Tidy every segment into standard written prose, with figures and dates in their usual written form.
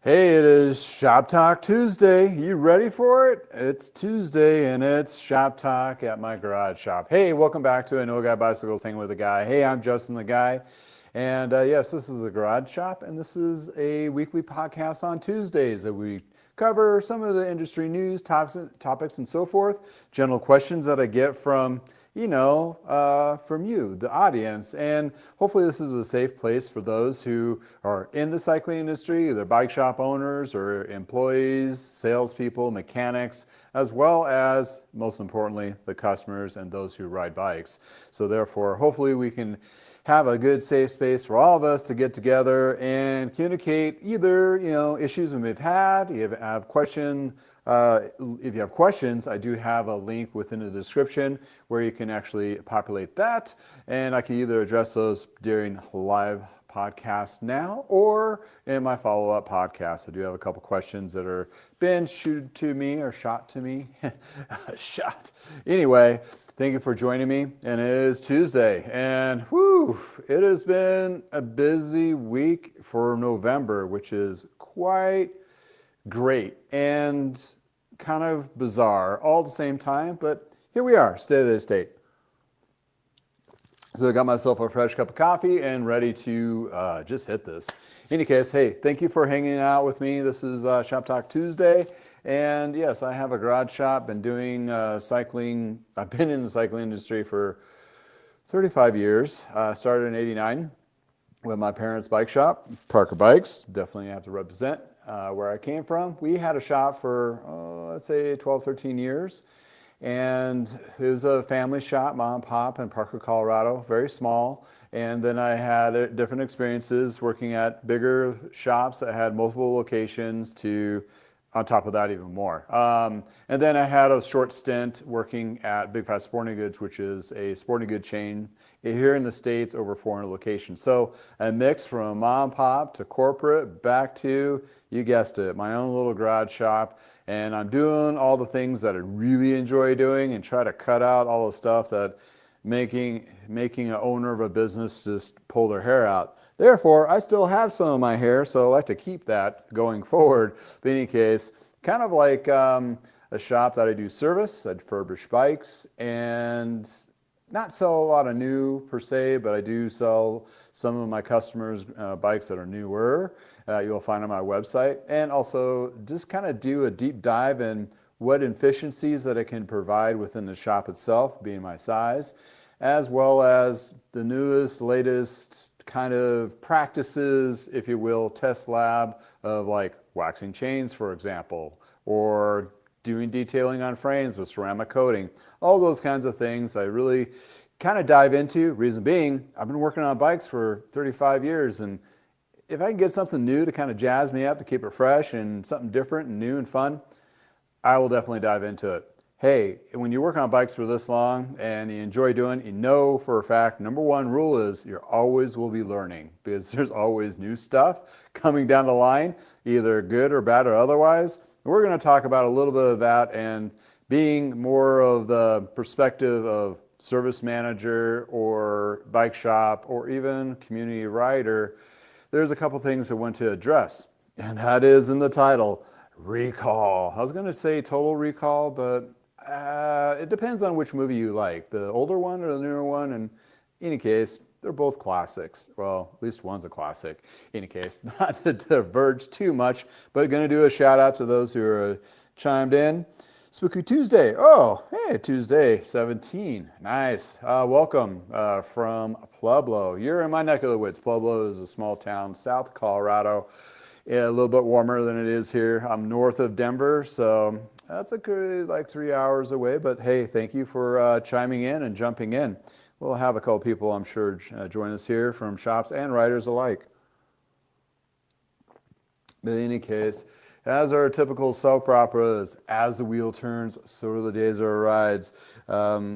Hey, it is Shop Talk Tuesday. You ready for it? It's Tuesday and it's Shop Talk at my garage shop. Hey, welcome back to a No Guy Bicycles Hanging with a Guy. Hey, I'm Justin the Guy. And yes, this is the garage shop, and this is a weekly podcast on Tuesdays that we cover some of the industry news, topics, and so forth. General questions that I get from from you, the audience. And hopefully this is a safe place for those who are in the cycling industry, either bike shop owners or employees, salespeople, mechanics, as well as, most importantly, the customers and those who ride bikes. So therefore, hopefully we can have a good safe space for all of us to get together and communicate either issues we may have had. You have questions. If you have questions, I do have a link within the description where you can actually populate that, and I can either address those during live podcast now or in my follow-up podcast. I do have a couple questions that are been shot to me. Shot. Anyway, thank you for joining me, and it is Tuesday, and it has been a busy week for November, which is quite great and kind of bizarre all at the same time, but here we are, state of the state. So I got myself a fresh cup of coffee and ready to just hit this. In any case, hey, thank you for hanging out with me. This is Shop Talk Tuesday. And yes, I have a garage shop, been doing cycling. I've been in the cycling industry for 35 years. Started in '89 with my parents' bike shop, Parker Bikes. Definitely have to represent where I came from. We had a shop for, let's say 12, 13 years. And it was a family shop, mom and pop in Parker, Colorado, very small. And then I had different experiences working at bigger shops that had multiple locations on top of that, even more. And then I had a short stint working at Big Fat Sporting Goods, which is a sporting good chain here in the States, over 400 locations. So a mix from mom and pop to corporate back to, you guessed it, my own little garage shop. And I'm doing all the things that I really enjoy doing and try to cut out all the stuff that making an owner of a business just pull their hair out. Therefore, I still have some of my hair, so I like to keep that going forward. But in any case, kind of like a shop that I do service, I refurbish bikes, and not sell a lot of new per se, but I do sell some of my customers' bikes that are newer. You'll find on my website, and also just kind of do a deep dive in what efficiencies that I can provide within the shop itself, being my size, as well as the newest, latest kind of practices, if you will, test lab of like waxing chains, for example, or doing detailing on frames with ceramic coating, all those kinds of things I really kind of dive into. Reason being, I've been working on bikes for 35 years, and if I can get something new to kind of jazz me up, to keep it fresh and something different and new and fun, I will definitely dive into it. Hey, when you work on bikes for this long and you enjoy doing it, you know for a fact, number one rule is you always will be learning, because there's always new stuff coming down the line, either good or bad or otherwise. We're going to talk about a little bit of that, and being more of the perspective of service manager or bike shop or even community rider, there's a couple things I want to address, and that is in the title, recall. I was going to say total recall, but it depends on which movie you like, the older one or the newer one. And in any case, they're both classics. Well, at least one's a classic. In any case, not to diverge too much, but going to do a shout out to those who are chimed in. Spooky Tuesday. Oh, hey, Tuesday 17. Nice. Welcome from Pueblo. You're in my neck of the woods. Pueblo is a small town, South Colorado. Yeah, a little bit warmer than it is here. I'm north of Denver, so that's a good, like 3 hours away. But hey, thank you for chiming in and jumping in. We'll have a couple people, I'm sure, join us here from shops and riders alike. But in any case, as our typical soap opera is, as the wheel turns, so do the days of our rides.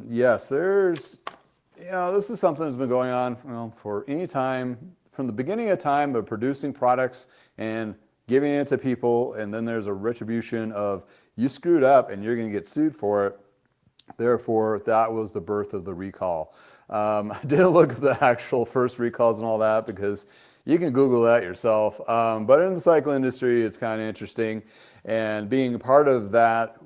Yes, this is something that's been going on for any time, from the beginning of time of producing products and giving it to people, and then there's a retribution of, you screwed up and you're going to get sued for it. Therefore, that was the birth of the recall. I didn't look at the actual first recalls and all that, because You can Google that yourself. But in the cycle industry, it's kind of interesting. And being a part of that,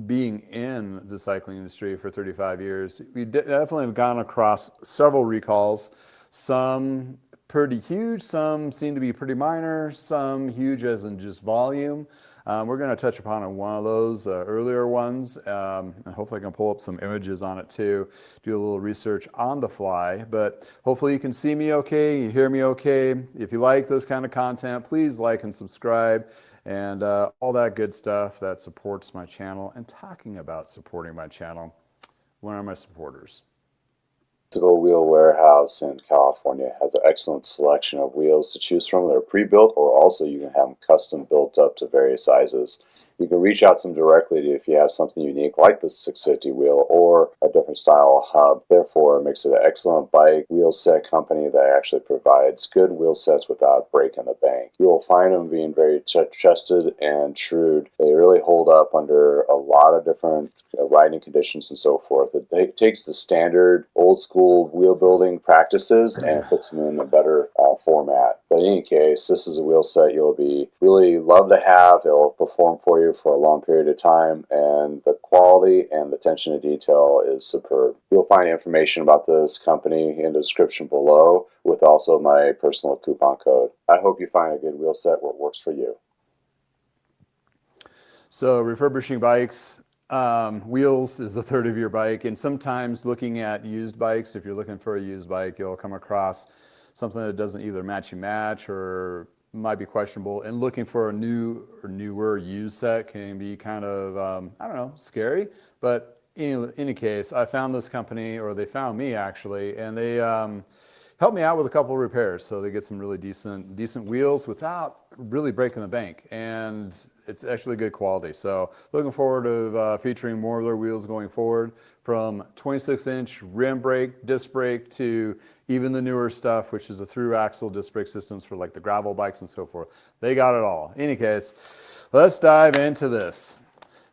being in the cycling industry for 35 years, we definitely have gone across several recalls. Some pretty huge, some seem to be pretty minor, some huge as in just volume. We're going to touch upon one of those earlier ones, and hopefully I can pull up some images on it too, do a little research on the fly, but hopefully you can see me okay, you hear me okay. If you like this kind of content, please like and subscribe, and all that good stuff that supports my channel. And talking about supporting my channel, one of my supporters. Placebo Wheel Warehouse in California has an excellent selection of wheels to choose from. They're pre-built, or also you can have them custom built up to various sizes. You can reach out to them directly if you have something unique like the 650 wheel or a different style hub. Therefore, it makes it an excellent bike wheel set company that actually provides good wheel sets without breaking the bank. You will find them being very trusted and true. They really hold up under a lot of different riding conditions and so forth. It takes the standard old school wheel building practices and puts them in a better format. But in any case, this is a wheel set you'll be really love to have. It'll perform for you for a long period of time, and the quality and the attention to detail is superb. You'll find information about this company in the description below, with also my personal coupon code. I hope you find a good wheel set where it works for you. So refurbishing bikes, wheels is a third of your bike, and sometimes looking at used bikes, if you're looking for a used bike, you'll come across something that doesn't either match or might be questionable, and looking for a new or newer used set can be kind of, I don't know, scary. But in any case, I found this company, or they found me actually, and they helped me out with a couple of repairs. So they get some really decent wheels without really breaking the bank, and it's actually good quality. So looking forward to featuring more of their wheels going forward, from 26-inch rim brake, disc brake, to even the newer stuff, which is the through axle disc brake systems for like the gravel bikes and so forth. They got it all. In any case, let's dive into this.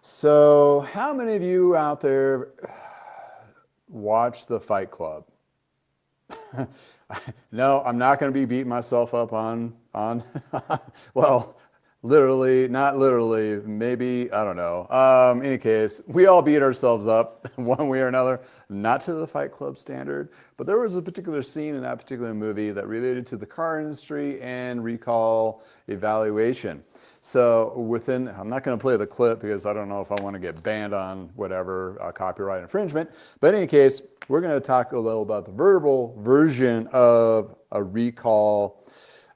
So how many of you out there watch the Fight Club? No, I'm not going to be beating myself up on well, literally, not literally, maybe, I don't know. In any case, we all beat ourselves up one way or another, not to the Fight Club standard, but there was a particular scene in that particular movie that related to the car industry and recall evaluation. So I'm not going to play the clip because I don't know if I want to get banned on whatever copyright infringement, but in any case, we're going to talk a little about the verbal version of a recall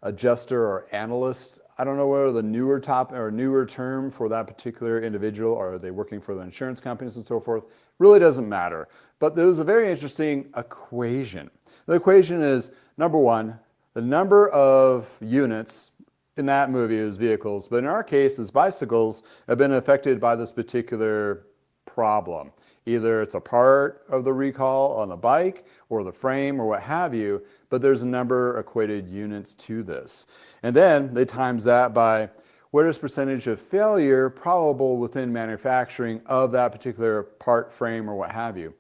adjuster or analyst. I don't know whether the newer term for that particular individual, or are they working for the insurance companies and so forth, really doesn't matter. But there was a very interesting equation. The equation is, number one, the number of units in that movie is vehicles, but in our case, as bicycles have been affected by this particular problem. Either it's a part of the recall on the bike or the frame or what have you, but there's a number equated units to this. And then they times that by what is percentage of failure probable within manufacturing of that particular part, frame, or what have you.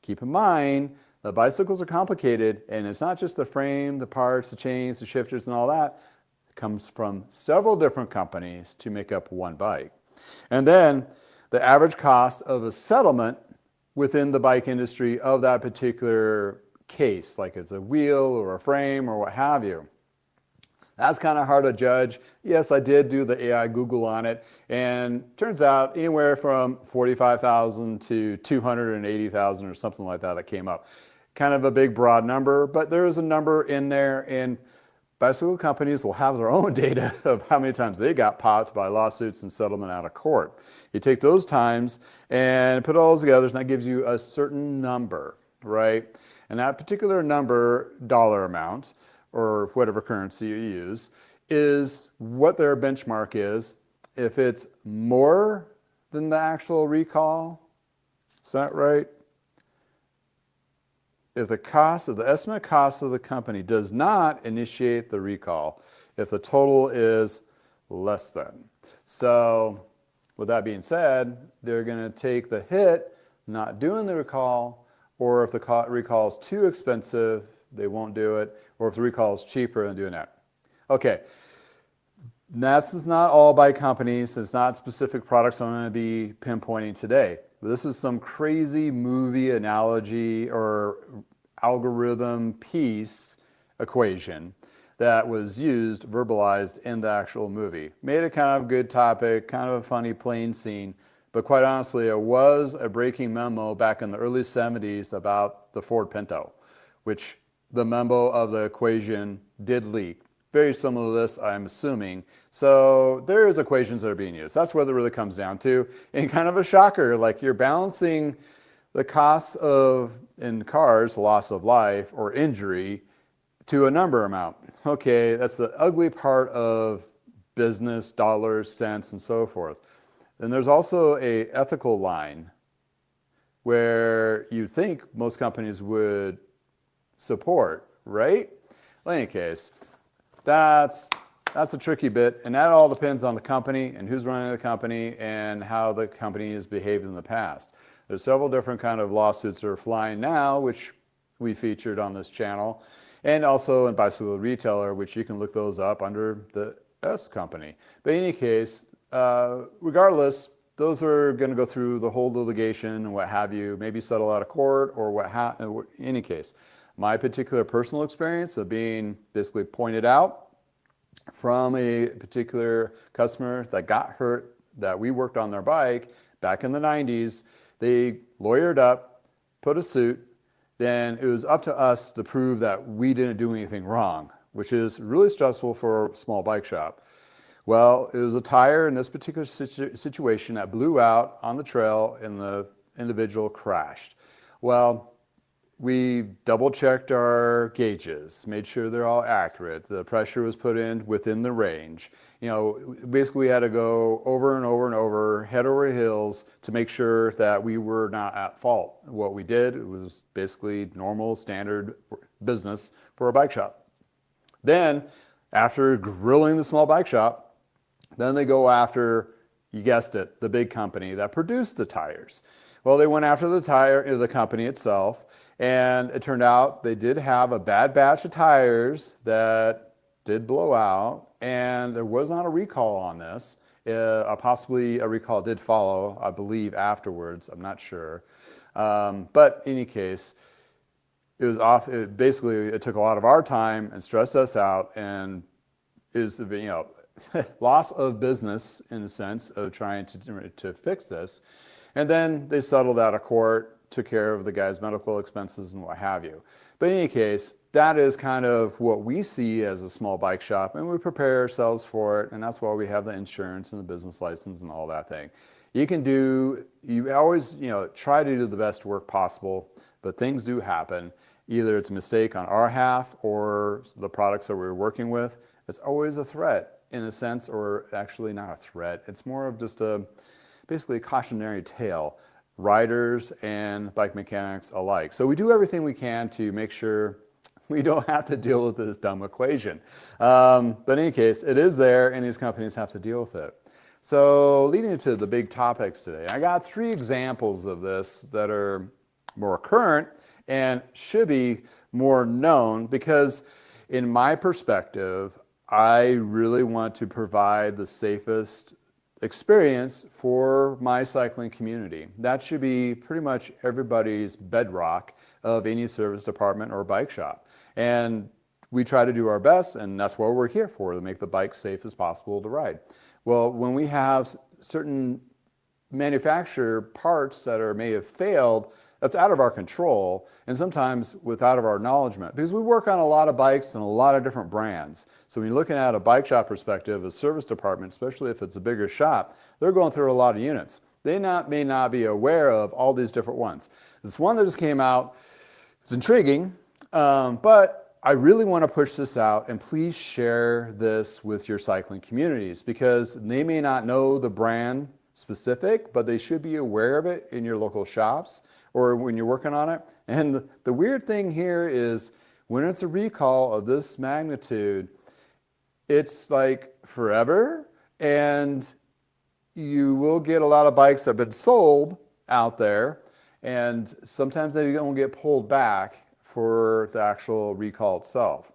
Keep in mind, the bicycles are complicated, and it's not just the frame, the parts, the chains, the shifters, and all that. It comes from several different companies to make up one bike. And then the average cost of a settlement within the bike industry of that particular case, like it's a wheel or a frame or what have you. That's kind of hard to judge. Yes, I did do the AI Google on it, and turns out anywhere from $45,000 to $280,000 or something like that came up. Kind of a big broad number, but there is a number in there, and bicycle companies will have their own data of how many times they got popped by lawsuits and settlement out of court. You take those times and put all those together, and that gives you a certain number, right? And that particular number, dollar amount, or whatever currency you use, is what their benchmark is. If it's more than the actual recall, is that right? If the estimate cost of the company does not initiate the recall, if the total is less than. So with that being said, they're going to take the hit not doing the recall, or if the recall is too expensive, they won't do it, or if the recall is cheaper than doing that. Okay, this is not all bike companies. It's not specific products I'm going to be pinpointing today. This is some crazy movie analogy or algorithm piece equation that was used, verbalized in the actual movie. Made it kind of a good topic, kind of a funny plane scene, but quite honestly, it was a breaking memo back in the early 70s about the Ford Pinto, which the memo of the equation did leak. Very similar to this, I'm assuming. So there's equations that are being used. That's what it really comes down to. And kind of a shocker, like you're balancing the costs of, in cars, loss of life or injury to a number amount. Okay, that's the ugly part of business, dollars, cents, and so forth. Then there's also a ethical line where you think most companies would support, right? Well, in any case, that's a tricky bit, and that all depends on the company and who's running the company and how the company has behaved in the past. There's several different kind of lawsuits that are flying now, which we featured on this channel, and also in Bicycle Retailer, which you can look those up under the S company. But in any case, regardless, those are going to go through the whole litigation and what have you, maybe settle out of court or in any case. My particular personal experience of being basically pointed out from a particular customer that got hurt, that we worked on their bike back in the 90s, they lawyered up, put a suit, then it was up to us to prove that we didn't do anything wrong, which is really stressful for a small bike shop. Well, it was a tire in this particular situation that blew out on the trail and the individual crashed. Well, we double checked our gauges, made sure they're all accurate. The pressure was put in within the range. You know, basically we had to go over and over and over, head over heels to make sure that we were not at fault. What we did, it was basically normal, standard business for a bike shop. Then, after grilling the small bike shop, then they go after, you guessed it, the big company that produced the tires. Well, they went after the company itself, and it turned out they did have a bad batch of tires that did blow out, and there was not a recall on this. Possibly a recall did follow, I believe, afterwards. I'm not sure. But in any case, it was off. Basically, it took a lot of our time and stressed us out, and is, you know, loss of business in the sense of trying to fix this. And then they settled out of court, took care of the guy's medical expenses and what have you. But in any case, that is kind of what we see as a small bike shop, and we prepare ourselves for it, and that's why we have the insurance and the business license and all that thing. You always, you know, try to do the best work possible, but things do happen. Either it's a mistake on our half or the products that we're working with. It's always a threat in a sense, or actually not a threat. It's more of just basically a cautionary tale, riders and bike mechanics alike. So we do everything we can to make sure we don't have to deal with this dumb equation. But in any case, it is there, and these companies have to deal with it. So leading into the big topics today, I got 3 examples of this that are more current and should be more known, because in my perspective, I really want to provide the safest experience for my cycling community. That should be pretty much everybody's bedrock of any service department or bike shop. And we try to do our best, and that's what we're here for, to make the bike safe as possible to ride. Well, when we have certain manufacturer parts that may have failed, that's out of our control, and sometimes without of our acknowledgement, because we work on a lot of bikes and a lot of different brands. So when you're looking at a bike shop perspective, a service department, especially if it's a bigger shop, they're going through a lot of units. They may not be aware of all these different ones. This one that just came out, it's intriguing, but I really want to push this out, and please share this with your cycling communities, because they may not know the brand specific, but they should be aware of it in your local shops or when you're working on it. And the weird thing here is when it's a recall of this magnitude, it's like forever, and you will get a lot of bikes that have been sold out there, and sometimes they don't get pulled back for the actual recall itself.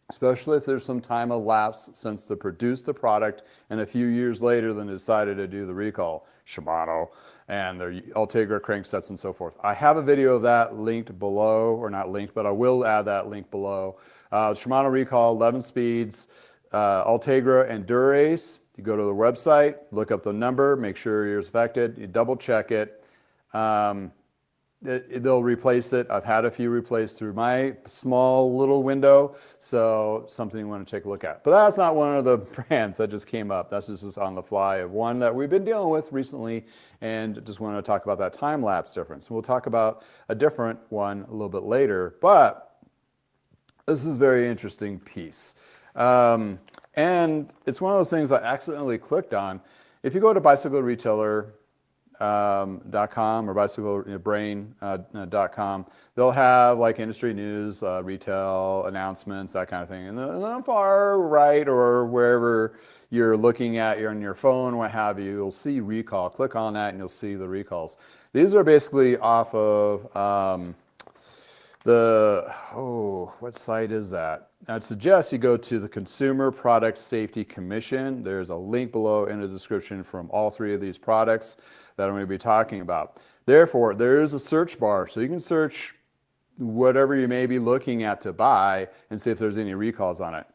especially if there's some time elapsed since they produced the product and a few years later then decided to do the recall. Shimano and their Ultegra cranksets and so forth. I have a video of that linked below, or not linked, but I will add that link below. Shimano recall, 11 speeds, Ultegra and Dura-Ace. You go to the website, look up the number, make sure you're affected, you double check it. They'll replace it. I've had a few replaced through my small little window, so something you want to take a look at. But that's not one of the brands that just came up. That's just on the fly of one that we've been dealing with recently, and just want to talk about that time-lapse difference. We'll talk about a different one a little bit later, but this is a very interesting piece. And it's one of those things I accidentally clicked on. If you go to bicycleretailer.com or bicyclebrain.com, they'll have like industry news, retail announcements, that kind of thing. And on the far right or wherever you're looking at, you're on your phone, what have you, you'll see recall. Click on that and you'll see the recalls. These are basically off of what site is that? I'd suggest you go to the Consumer Product Safety Commission. There's a link below in the description from all three of these products that I'm going to be talking about. Therefore, there is a search bar, so you can search whatever you may be looking at to buy and see if there's any recalls on it.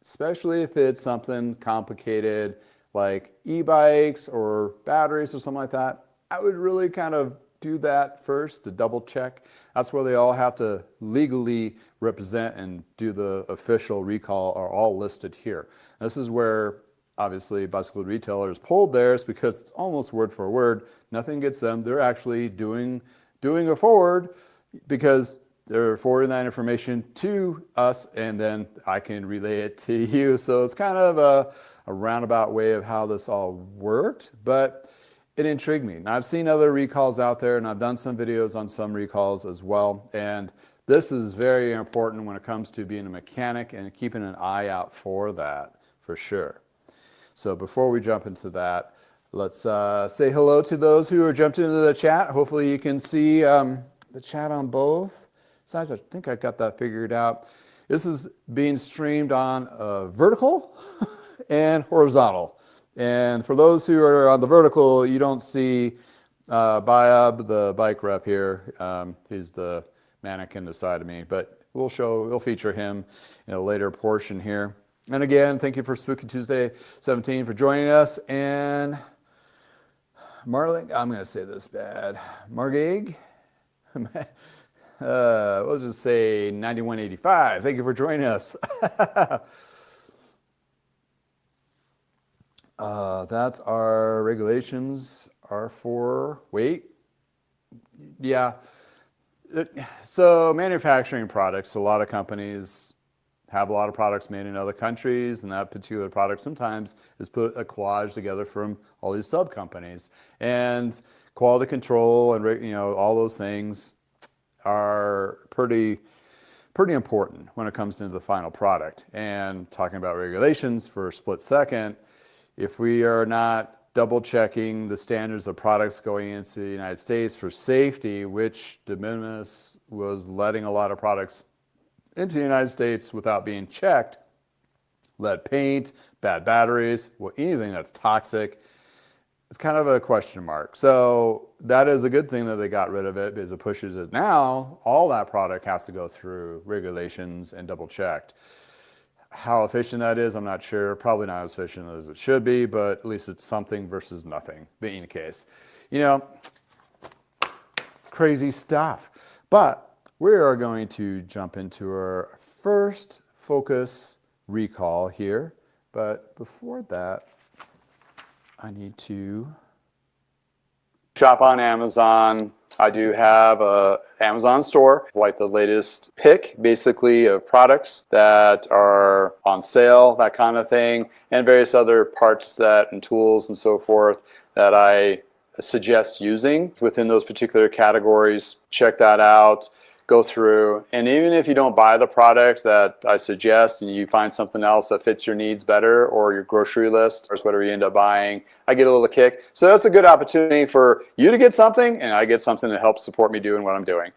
Especially if it's something complicated like e-bikes or batteries or something like that. I would really kind of do that first to double check. That's where they all have to legally represent and do the official recall are all listed here. This is where obviously bicycle retailers pulled theirs because it's almost word for word. Nothing gets them. They're actually doing a forward because they're forwarding that information to us and then I can relay it to you. So it's kind of a roundabout way of how this all worked, but it intrigued me. And I've seen other recalls out there and I've done some videos on some recalls as well. And this is very important when it comes to being a mechanic and keeping an eye out for that, for sure. So before we jump into that, let's say hello to those who are jumped into the chat. Hopefully you can see the chat on both sides. I think I got that figured out. This is being streamed on vertical and horizontal. And for those who are on the vertical, you don't see Bayab, the bike rep here. He's the mannequin beside of me, but we'll feature him in a later portion here. And again, thank you for Spooky Tuesday 17 for joining us. And Marling, I'm going to say this bad. Margig, we'll just say 9185. Thank you for joining us. That's our regulations are for weight. Yeah. So manufacturing products, a lot of companies have a lot of products made in other countries, and that particular product sometimes is put a collage together from all these sub companies. And quality control and all those things are pretty important when it comes to the final product. And talking about regulations for a split second, if we are not double checking the standards of products going into the United States for safety, which de minimis was letting a lot of products into the United States without being checked, lead paint, bad batteries, well, anything that's toxic, it's kind of a question mark. So that is a good thing that they got rid of it because it pushes it. Now, all that product has to go through regulations and double checked. How efficient that is, I'm not sure. Probably not as efficient as it should be, but at least it's something versus nothing, being the case. Crazy stuff. But we are going to jump into our first focus recall here. But before that, I need to shop on Amazon. I do have an Amazon store, like the latest pick, basically, of products that are on sale, that kind of thing, and various other parts and tools and so forth that I suggest using within those particular categories. Check that out. Go through, and even if you don't buy the product that I suggest and you find something else that fits your needs better or your grocery list or whatever you end up buying, I get a little kick. So that's a good opportunity for you to get something and I get something to help support me doing what I'm doing.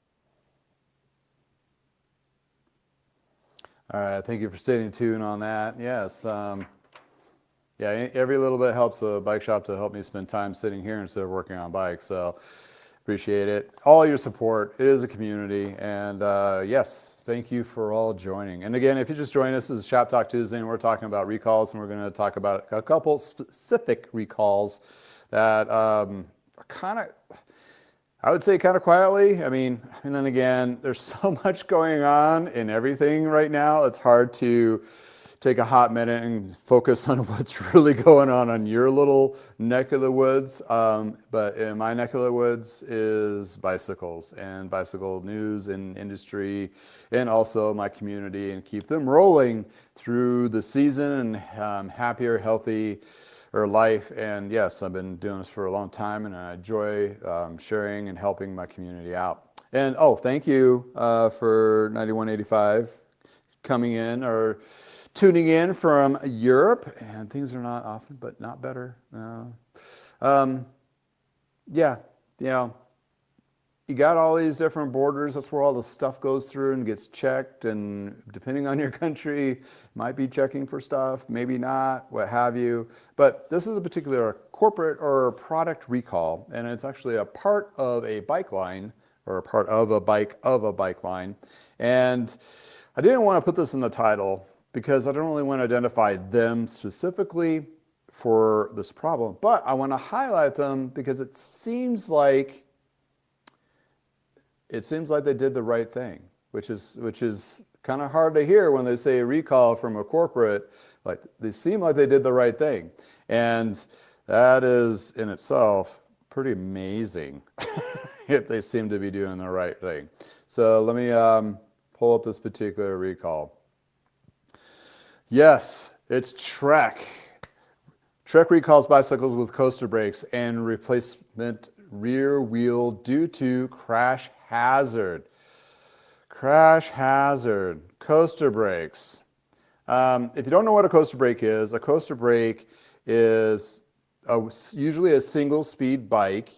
All right, thank you for staying tuned on that. Yes, yeah, every little bit helps a bike shop to help me spend time sitting here instead of working on bikes. So appreciate it. All your support. It is a community. And yes, thank you for all joining. And again, if you just joined us, this is Shop Talk Tuesday, and we're talking about recalls, and we're going to talk about a couple specific recalls that are kind of, I would say kind of quietly. I mean, and then again, there's so much going on in everything right now. It's hard to take a hot minute and focus on what's really going on your little neck of the woods. But in my neck of the woods is bicycles and bicycle news and industry, and also my community, and keep them rolling through the season and happier, healthy life. And yes, I've been doing this for a long time, and I enjoy sharing and helping my community out. And oh, thank you for 9185 coming in or tuning in from Europe. And things are not often, but not better. Yeah, you know, you got all these different borders. That's where all the stuff goes through and gets checked. And depending on your country, might be checking for stuff, maybe not, what have you. But this is a particular corporate or product recall, and it's actually a part of a bike line, or a part of a bike line. And I didn't want to put this in the title because I don't really want to identify them specifically for this problem, but I want to highlight them because it seems like they did the right thing, which is kind of hard to hear when they say recall from a corporate. Like, they seem like they did the right thing, and that is in itself pretty amazing if they seem to be doing the right thing. So let me pull up this particular recall. Yes, it's Trek. Trek recalls bicycles with coaster brakes and replacement rear wheel due to crash hazard. Crash hazard. Coaster brakes. If you don't know what a coaster brake is usually a single speed bike,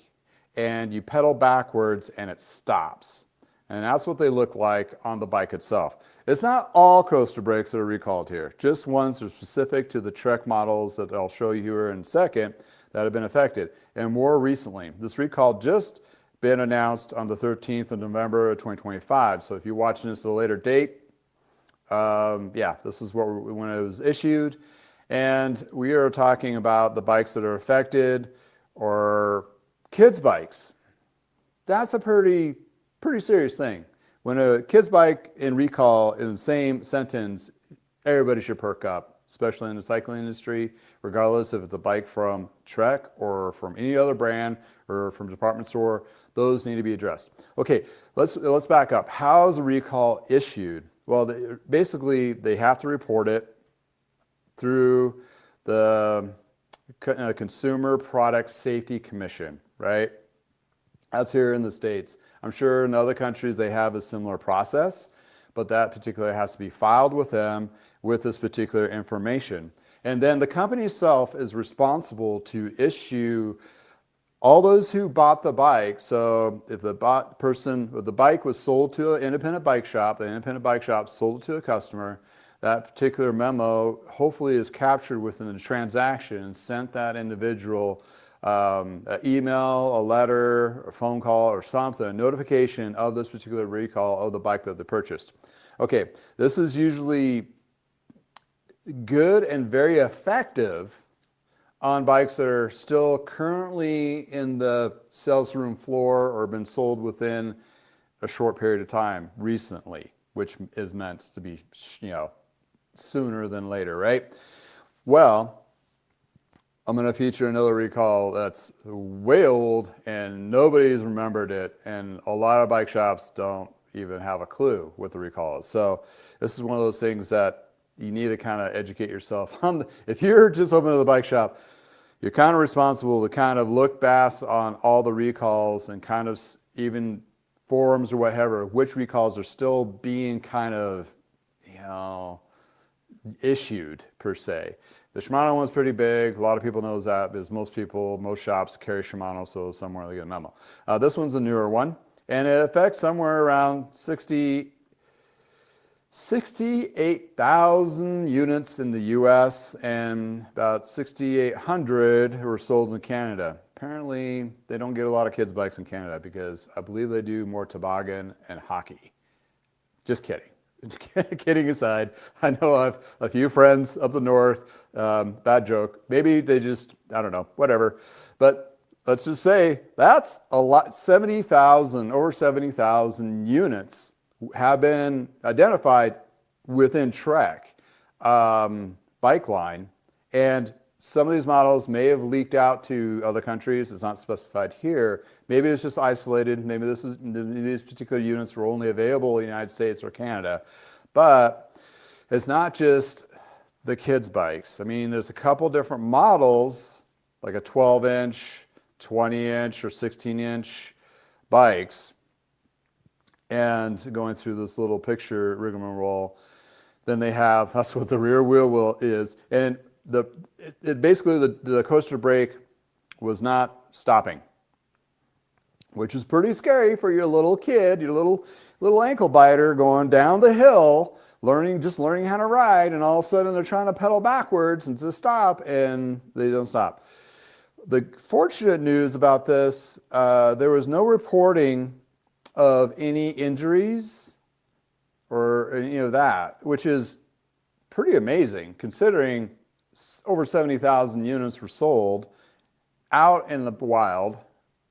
and you pedal backwards and it stops. And that's what they look like on the bike itself. It's not all coaster brakes that are recalled here, just ones that are specific to the Trek models that I'll show you here in a second that have been affected. And more recently, this recall just been announced on the 13th of November of 2025. So if you're watching this at a later date, yeah, this is when it was issued. And we are talking about the bikes that are affected, or kids' bikes. That's a pretty serious thing. When a kid's bike in recall in the same sentence, everybody should perk up, especially in the cycling industry, regardless if it's a bike from Trek or from any other brand or from a department store. Those need to be addressed. Okay, let's back up. How is a recall issued? Well, basically, they have to report it through the Consumer Product Safety Commission, right? That's here in the States. I'm sure in other countries they have a similar process, but that particular has to be filed with them with this particular information. And then the company itself is responsible to issue all those who bought the bike. So if the bike was sold to an independent bike shop, the independent bike shop sold it to a customer, that particular memo hopefully is captured within the transaction and sent that individual an email, a letter, a phone call, or something, a notification of this particular recall of the bike that they purchased. Okay, this is usually good and very effective on bikes that are still currently in the sales room floor or been sold within a short period of time recently, which is meant to be, sooner than later, right? Well, I'm going to feature another recall that's way old and nobody's remembered it, and a lot of bike shops don't even have a clue what the recall is. So this is one of those things that you need to kind of educate yourself on. If you're just opening the bike shop, you're kind of responsible to kind of look back on all the recalls and kind of even forums or whatever, which recalls are still being kind of, issued per se. The Shimano one's pretty big. A lot of people knows that because most shops carry Shimano, so somewhere they get a memo. This one's a newer one, and it affects somewhere around 60 68,000 units in the US and about 6,800 were sold in Canada. Apparently, they don't get a lot of kids' bikes in Canada because I believe they do more toboggan and hockey. Just kidding. Kidding aside, I know I have a few friends up the north. Bad joke. Maybe they just, I don't know, whatever. But let's just say that's a lot. Over 70,000 units have been identified within Trek bike line. And some of these models may have leaked out to other countries. It's not specified here. Maybe it's just isolated. Maybe these particular units were only available in the United States or Canada. But it's not just the kids' bikes. I mean, there's a couple different models, like a 12-inch, 20-inch, or 16-inch bikes. And going through this little picture rigmarole, then they have, that's what the rear wheel is. And basically the coaster brake was not stopping, which is pretty scary for your little kid, your little ankle biter going down the hill, just learning how to ride, and all of a sudden they're trying to pedal backwards and to stop, and they don't stop. The fortunate news about this, there was no reporting of any injuries or that, which is pretty amazing considering over 70,000 units were sold out in the wild,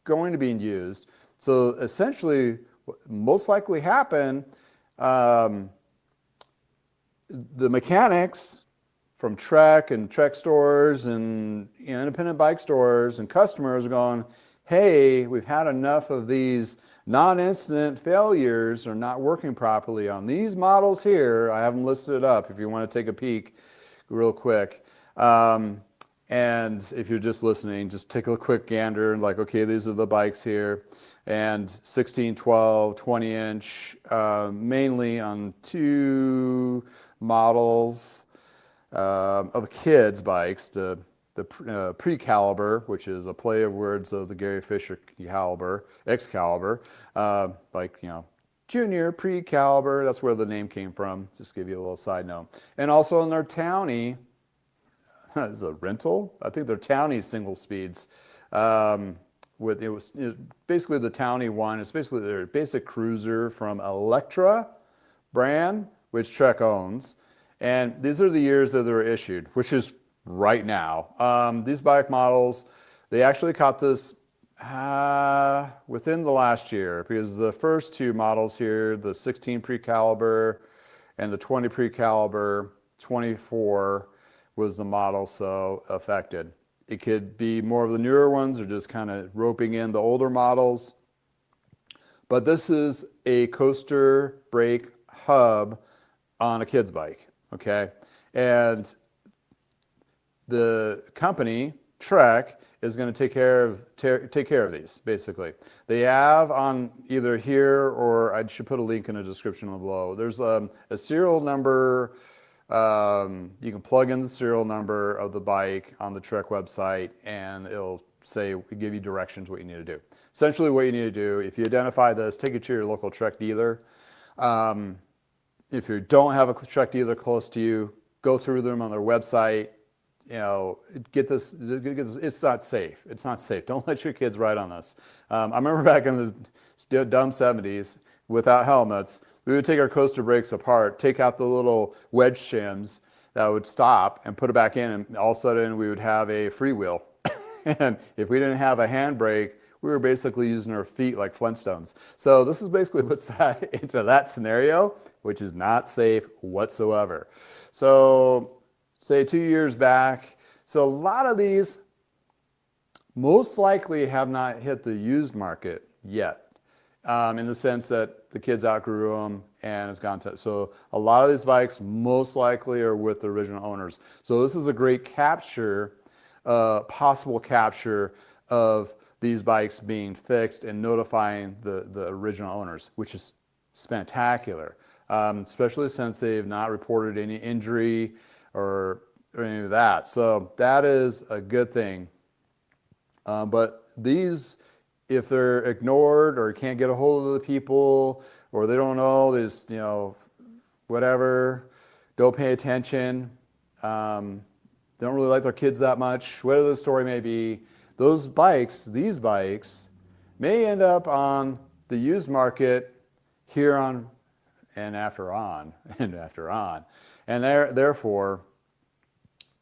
going to be used. So essentially, what most likely happened, the mechanics from Trek and Trek stores and independent bike stores and customers are going, hey, we've had enough of these non-incident failures or not working properly on these models here. I have them listed up if you want to take a peek real quick. And if you're just listening, just take a quick gander and like, okay, these are the bikes here. And 16, 12, 20-inch, mainly on two models of kids' bikes, the Precaliber, which is a play of words of the Gary Fisher caliber, Excalibur, Junior Precaliber, that's where the name came from, just to give you a little side note. And also in their Townie, is a rental? I think they're Townie single speeds. Basically the Townie one is basically their basic cruiser from Electra brand, which Trek owns. And these are the years that they were issued, which is right now. These bike models, they actually caught this within the last year, because the first two models here, the 16 Precaliber and the 20 Precaliber 24 was the model so affected. It could be more of the newer ones or just kind of roping in the older models. But this is a coaster brake hub on a kid's bike, okay? And the company, Trek, is going to take care of these, basically. They have on either here, or I should put a link in the description below. There's a serial number. You can plug in the serial number of the bike on the Trek website, and it'll give you directions what you need to do. Essentially what you need to do, if you identify this, take it to your local Trek dealer. If you don't have a Trek dealer close to you, go through them on their website. Get this. It's not safe. It's not safe. Don't let your kids ride on this. I remember back in the dumb 70s, without helmets, we would take our coaster brakes apart, take out the little wedge shims that would stop, and put it back in, and all of a sudden we would have a freewheel. And if we didn't have a handbrake, we were basically using our feet like Flintstones. So this is basically puts that into that scenario, which is not safe whatsoever. So say 2 years back, so a lot of these most likely have not hit the used market yet. In the sense that the kids outgrew them and it's gone to, so a lot of these bikes most likely are with the original owners. So this is a great capture, possible capture of these bikes being fixed and notifying the original owners, which is spectacular, especially since they've not reported any injury or any of that. So that is a good thing. But these, if they're ignored or can't get a hold of the people or they don't know, they just, whatever, don't pay attention, don't really like their kids that much, whatever the story may be, these bikes, may end up on the used market here on and after on and after on. And therefore,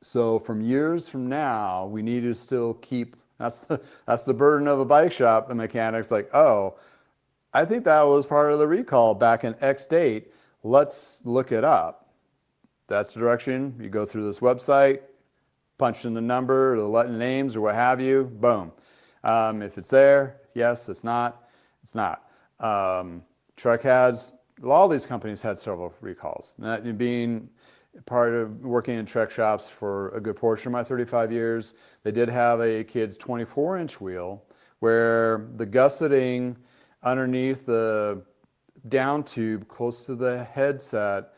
so from years from now, we need to still keep, that's the burden of a bike shop. The mechanic's like, oh, I think that was part of the recall back in X date. Let's look it up. That's the direction. You go through this website, punch in the number, the names, or what have you. Boom. If it's there, yes. If it's not, it's not. Trek has, all these companies had several recalls. That being part of working in Trek shops for a good portion of my 35 years, they did have a kid's 24-inch wheel where the gusseting underneath the down tube close to the headset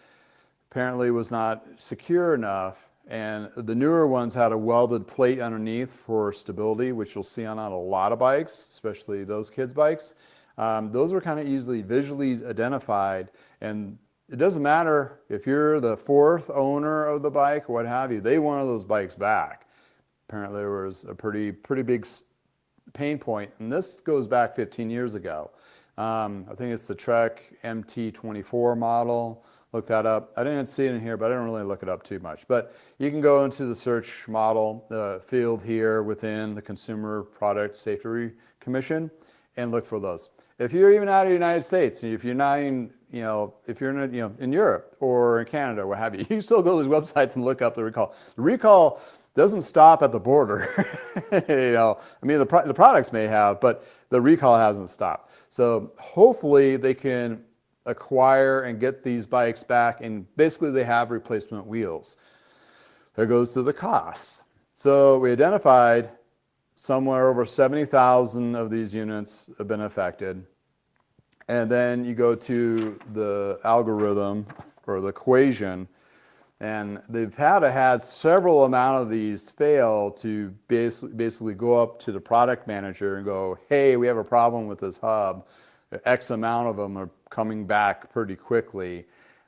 apparently was not secure enough, and the newer ones had a welded plate underneath for stability, which you'll see on a lot of bikes, especially those kids' bikes. Those were kind of easily visually identified, and it doesn't matter if you're the fourth owner of the bike or what have you, they wanted those bikes back. Apparently there was a pretty big pain point, and this goes back 15 years ago. I think it's the Trek MT24 model. Look that up. I didn't see it in here, but I didn't really look it up too much. But you can go into the search model field here within the Consumer Product Safety Commission and look for those. If you're even out of the United States, if you're not in, if you're in Europe or in Canada or what have you, you can still go to these websites and look up the recall. The recall doesn't stop at the border. I mean, the products may have, but the recall hasn't stopped. So hopefully they can acquire and get these bikes back, and basically they have replacement wheels. There goes to the costs. So we identified somewhere over 70,000 of these units have been affected. And then you go to the algorithm or the equation, and they've had several amount of these fail to basically go up to the product manager and go, hey, we have a problem with this hub. X amount of them are coming back pretty quickly.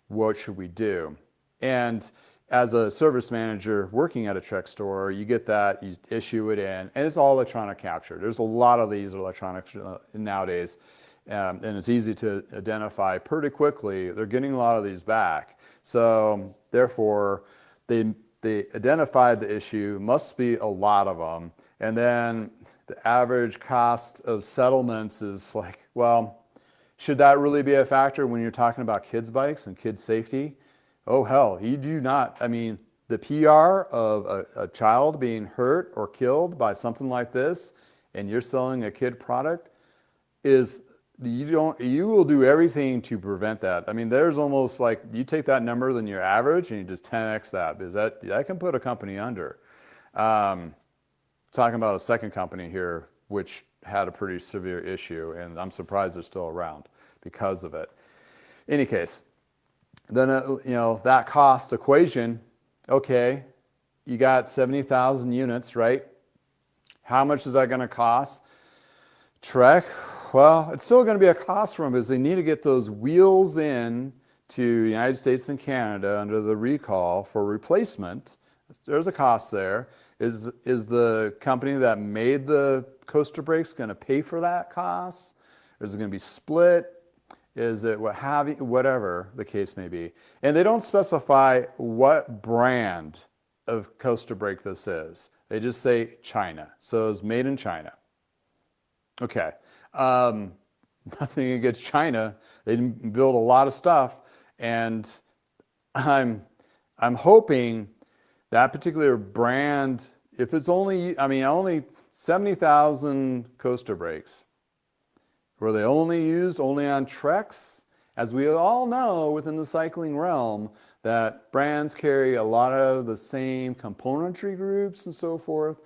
What should we do? And as a service manager working at a Trek store, you get that, you issue it in, and it's all electronic capture. There's a lot of these electronics nowadays, and it's easy to identify pretty quickly. They're getting a lot of these back. So therefore, they identified the issue, must be a lot of them. And then the average cost of settlements is like, well, should that really be a factor when you're talking about kids' bikes and kids' safety? Oh, hell, you do not. I mean, the PR of a child being hurt or killed by something like this, and you're selling a kid product, is you will do everything to prevent that. I mean, there's almost like you take that number than your average and you just 10x that, because that can put a company under. Talking about a second company here, which had a pretty severe issue, and I'm surprised they're still around because of it. In any case, then that cost equation, okay, you got 70,000 units, right? How much is that going to cost? Trek, well, it's still going to be a cost for them because they need to get those wheels in to the United States and Canada under the recall for replacement. There's a cost there. Is the company that made the coaster brakes going to pay for that cost? Is it going to be split? Is it whatever the case may be? And they don't specify what brand of coaster brake this is. They just say China. So it's made in China. Okay. Nothing against China. They build a lot of stuff, and I'm hoping that particular brand, if it's only 70,000 coaster brakes, were they only used on Treks? As we all know within the cycling realm, that brands carry a lot of the same componentry groups and so forth.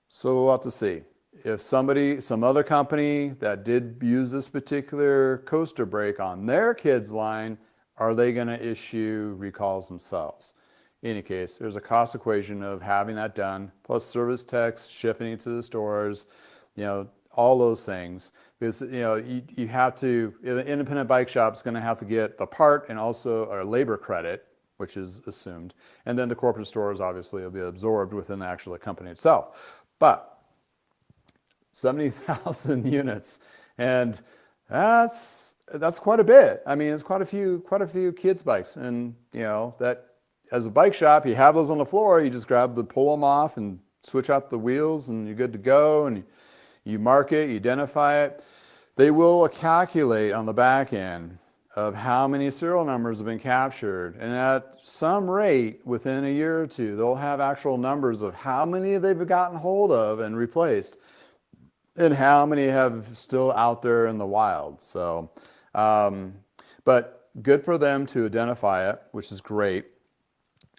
So we'll have to see. If some other company that did use this particular coaster brake on their kids' line, are they going to issue recalls themselves? In any case, there's a cost equation of having that done, plus service techs, shipping it to the stores, all those things, because you have to, the independent bike shop is going to have to get the part and also a labor credit, which is assumed, and then the corporate stores obviously will be absorbed within the actual company itself. But 70,000 units, and that's quite a bit. I mean, it's quite a few kids bikes, and that as a bike shop, you have those on the floor, you just pull them off and switch out the wheels, and you're good to go, and you mark it, you identify it. They will calculate on the back end of how many serial numbers have been captured, and at some rate, within a year or two, they'll have actual numbers of how many they've gotten hold of and replaced, and how many have still out there in the wild. So, but good for them to identify it, which is great.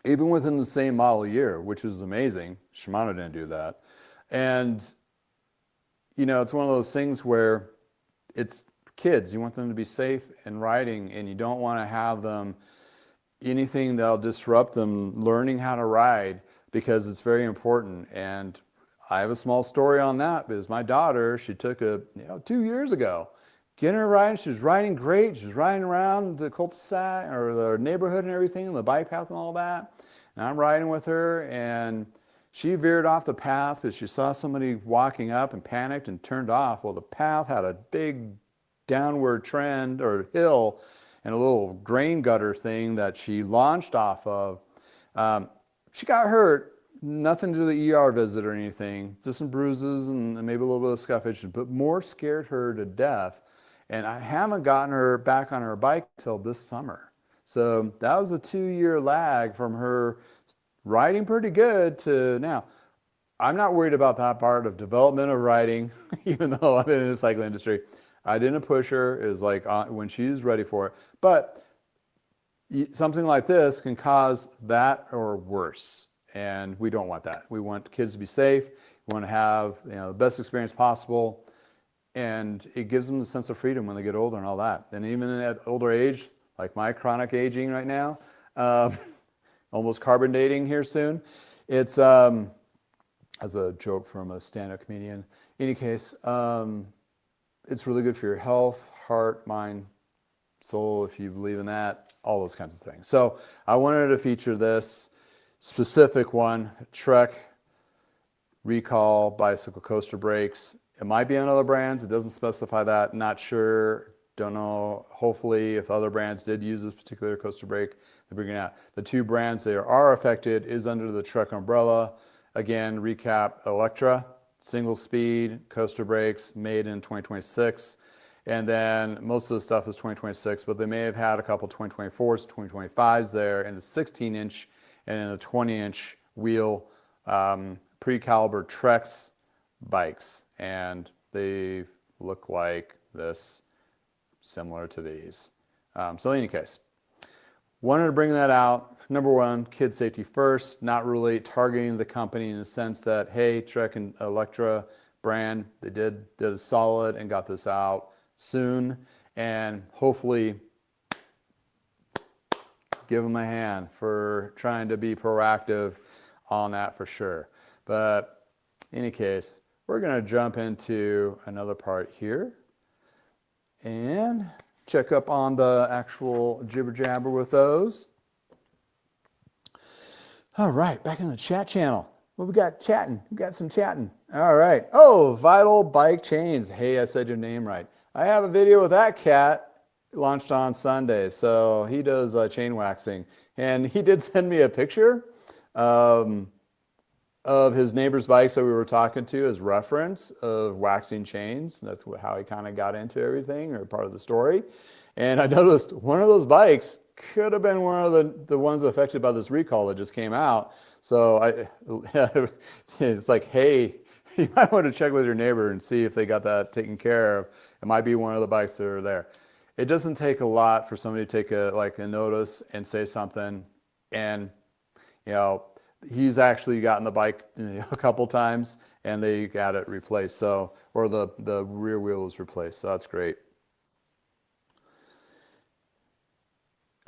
Even within the same model year, which is amazing. Shimano didn't do that. And, it's one of those things where it's kids. You want them to be safe and riding, and you don't want to have them anything that'll disrupt them learning how to ride, because it's very important. And I have a small story on that, because my daughter, she took 2 years ago, getting her riding. She was riding great. She was riding around the cul-de-sac or the neighborhood and everything, the bike path and all that. And I'm riding with her, and she veered off the path because she saw somebody walking up and panicked and turned off. Well, the path had a big downward trend or hill and a little grain gutter thing that she launched off of. She got hurt. Nothing to the ER visit or anything, just some bruises and maybe a little bit of scuffage, but more scared her to death. And I haven't gotten her back on her bike till this summer. So that was a 2-year lag from her riding pretty good to now. I'm not worried about that part of development of riding, even though I've been in the cycling industry. I didn't push her. It was like when she's ready for it. But something like this can cause that or worse. And we don't want that. We want kids to be safe. We want to have the best experience possible. And it gives them the sense of freedom when they get older and all that. And even at older age, like my chronic aging right now, almost carbon dating here soon. It's, as a joke from a stand-up comedian. In any case, it's really good for your health, heart, mind, soul, if you believe in that, all those kinds of things. So I wanted to feature this specific one, Trek Recall Bicycle Coaster Brakes. It might be on other brands. It doesn't specify that. Not sure. Don't know. Hopefully, if other brands did use this particular coaster brake, they're bringing it out. The 2 brands that are affected is under the Trek umbrella. Again, recap, Electra, single speed coaster brakes made in 2026. And then most of the stuff is 2026, but they may have had a couple 2024s, 2025s there, and the 16-inch and a 20-inch wheel Precaliber Trex bikes. And they look like this, similar to these. So in any case, wanted to bring that out. Number one, kid safety first, not really targeting the company in the sense that, hey, Trek and Electra brand, they did a solid and got this out soon. And hopefully give them a hand for trying to be proactive on that for sure. But in any case, we're going to jump into another part here and check up on the actual jibber jabber with those. All right, back in the chat channel. What we got chatting? We got some chatting. All right. Oh, Vital Bike Chains. Hey, I said your name right. I have a video with that cat launched on Sunday. So he does chain waxing. And he did send me a picture of his neighbor's bikes that we were talking to as reference of waxing chains. That's how he kind of got into everything, or part of the story. And I noticed one of those bikes could have been one of the ones affected by this recall that just came out. So it's like, hey, you might want to check with your neighbor and see if they got that taken care of. It might be one of the bikes that are there. It doesn't take a lot for somebody to take a notice and say something. And, he's actually gotten the bike a couple times and they got it replaced. So, or the rear wheel was replaced. So that's great.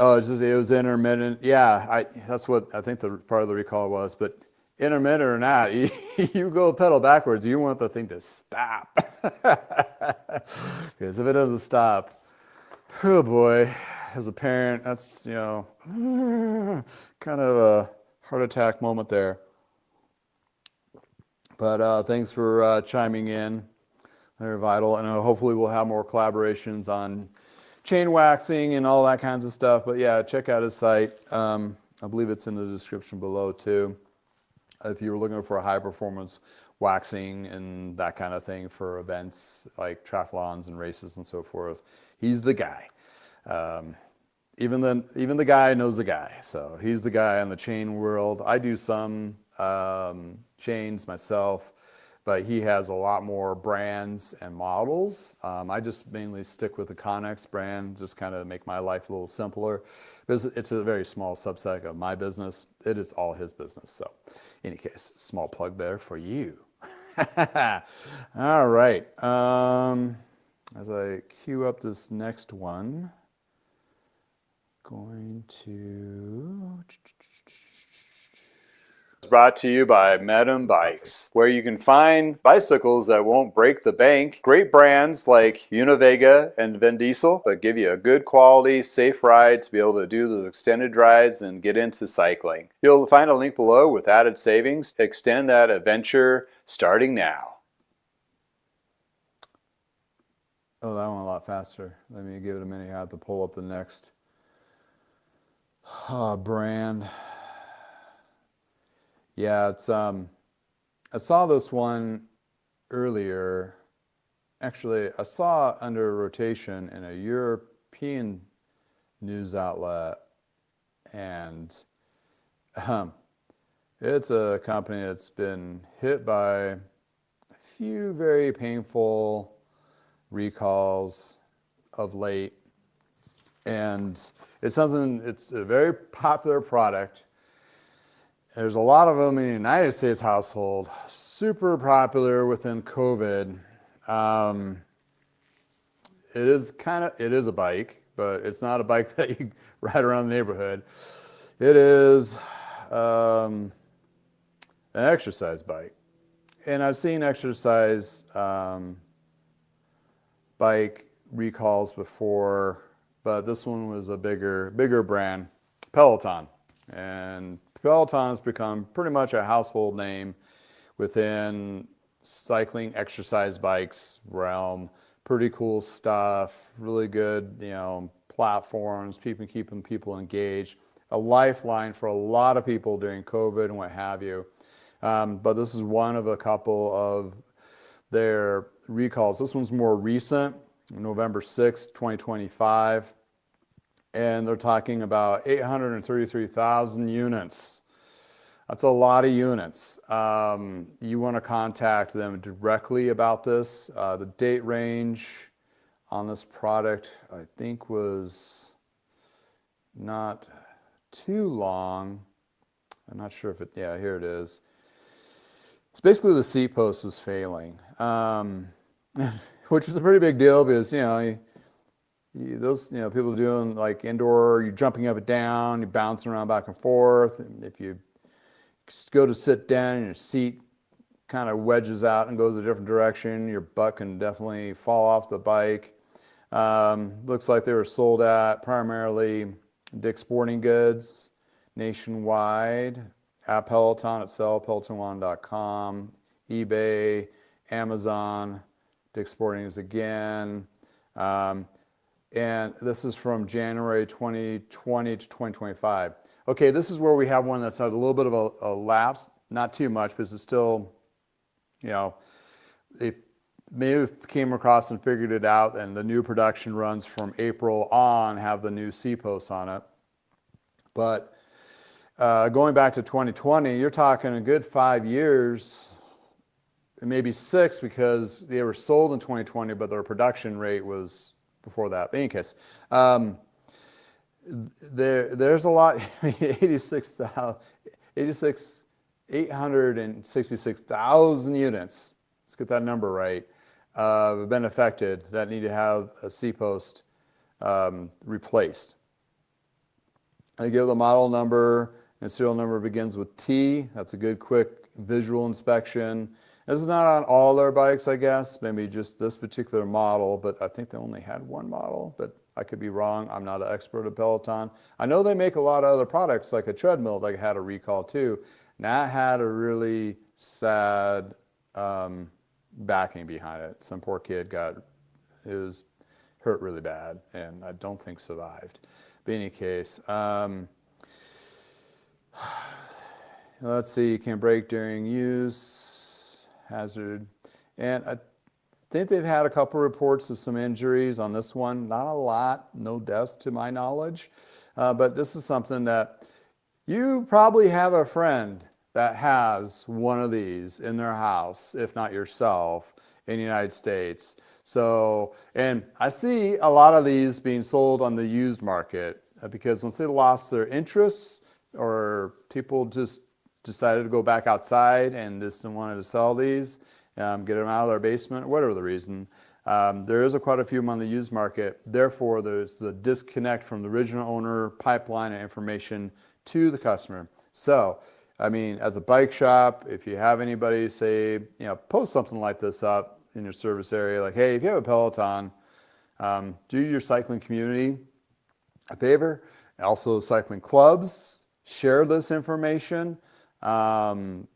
Oh, it was intermittent. Yeah, that's what I think the part of the recall was. But intermittent or not, you go pedal backwards, you want the thing to stop. Because if it doesn't stop, oh boy, as a parent, that's, kind of a heart attack moment there. But thanks for chiming in. They're vital, and hopefully we'll have more collaborations on chain waxing and all that kinds of stuff. But yeah, check out his site. I believe it's in the description below too. If you were looking for a high performance waxing and that kind of thing for events like triathlons and races and so forth, he's the guy. Even the guy knows the guy. So he's the guy in the chain world. I do some chains myself, but he has a lot more brands and models. I just mainly stick with the Connex brand, just kind of make my life a little simpler. Because it's a very small subset of my business. It is all his business. So in any case, small plug there for you. All right. As I queue up this next one, going to... Brought to you by Memo Bikes, where you can find bicycles that won't break the bank. Great brands like Univega and Vin Diesel, but give you a good quality, safe ride to be able to do those extended rides and get into cycling. You'll find a link below with added savings to extend that adventure starting now. Oh, that one a lot faster. Let me give it a minute. I have to pull up the next brand. Yeah, it's I saw this one earlier. Actually, I saw it under rotation in a European news outlet, and it's a company that's been hit by a few very painful recalls of late, and it's a very popular product. There's a lot of them in the United States household, super popular within COVID. It is a bike, but it's not a bike that you ride around the neighborhood. It is an exercise bike. And I've seen exercise bike recalls before, but this one was a bigger brand, Peloton. And Peloton has become pretty much a household name within cycling exercise bikes realm. Pretty cool stuff, really good, platforms, keeping people engaged. A lifeline for a lot of people during COVID and what have you. But this is one of a couple of their recalls. This one's more recent, November 6th, 2025. And they're talking about 833,000 units. That's a lot of units. You want to contact them directly about this. The date range on this product, I think, was not too long. I'm not sure if here it is. It's basically the seat post was failing, which is a pretty big deal because, those people doing like indoor, you're jumping up and down, you're bouncing around back and forth. And if you go to sit down and your seat kind of wedges out and goes a different direction, your butt can definitely fall off the bike. Looks like they were sold at primarily Dick's Sporting Goods nationwide, at Peloton itself, peloton1.com, eBay, Amazon, Dick's Sporting Goods again. And this is from January 2020 to 2025. Okay, this is where we have one that's had a little bit of a lapse, not too much, because it's still, they maybe came across and figured it out, and the new production runs from April on have the new C-posts on it. But going back to 2020, you're talking a good 5 years, maybe 6, because they were sold in 2020, but their production rate was before that. In any case, there's a lot. 866,000 units. Let's get that number right. Have been affected that need to have a C-post replaced. They give the model number and serial number begins with T. That's a good quick visual inspection. This is not on all their bikes, I guess, maybe just this particular model, but I think they only had one model, but I could be wrong. I'm not an expert at Peloton. I know they make a lot of other products, like a treadmill that had a recall too. And that had a really sad backing behind it. Some poor kid it was hurt really bad, and I don't think survived. But in any case, let's see, you can brake during use, hazard, and I think they've had a couple reports of some injuries on this one. Not a lot, no deaths to my knowledge, but this is something that you probably have a friend that has one of these in their house, if not yourself, in the United States. So, and I see a lot of these being sold on the used market because once they lost their interests or people just decided to go back outside and just wanted to sell these, get them out of their basement, whatever the reason. There is quite a few of them on the used market. Therefore, there's the disconnect from the original owner pipeline and information to the customer. So, I mean, as a bike shop, if you have anybody say, post something like this up in your service area, like, hey, if you have a Peloton, do your cycling community a favor. Also, cycling clubs, share this information. Because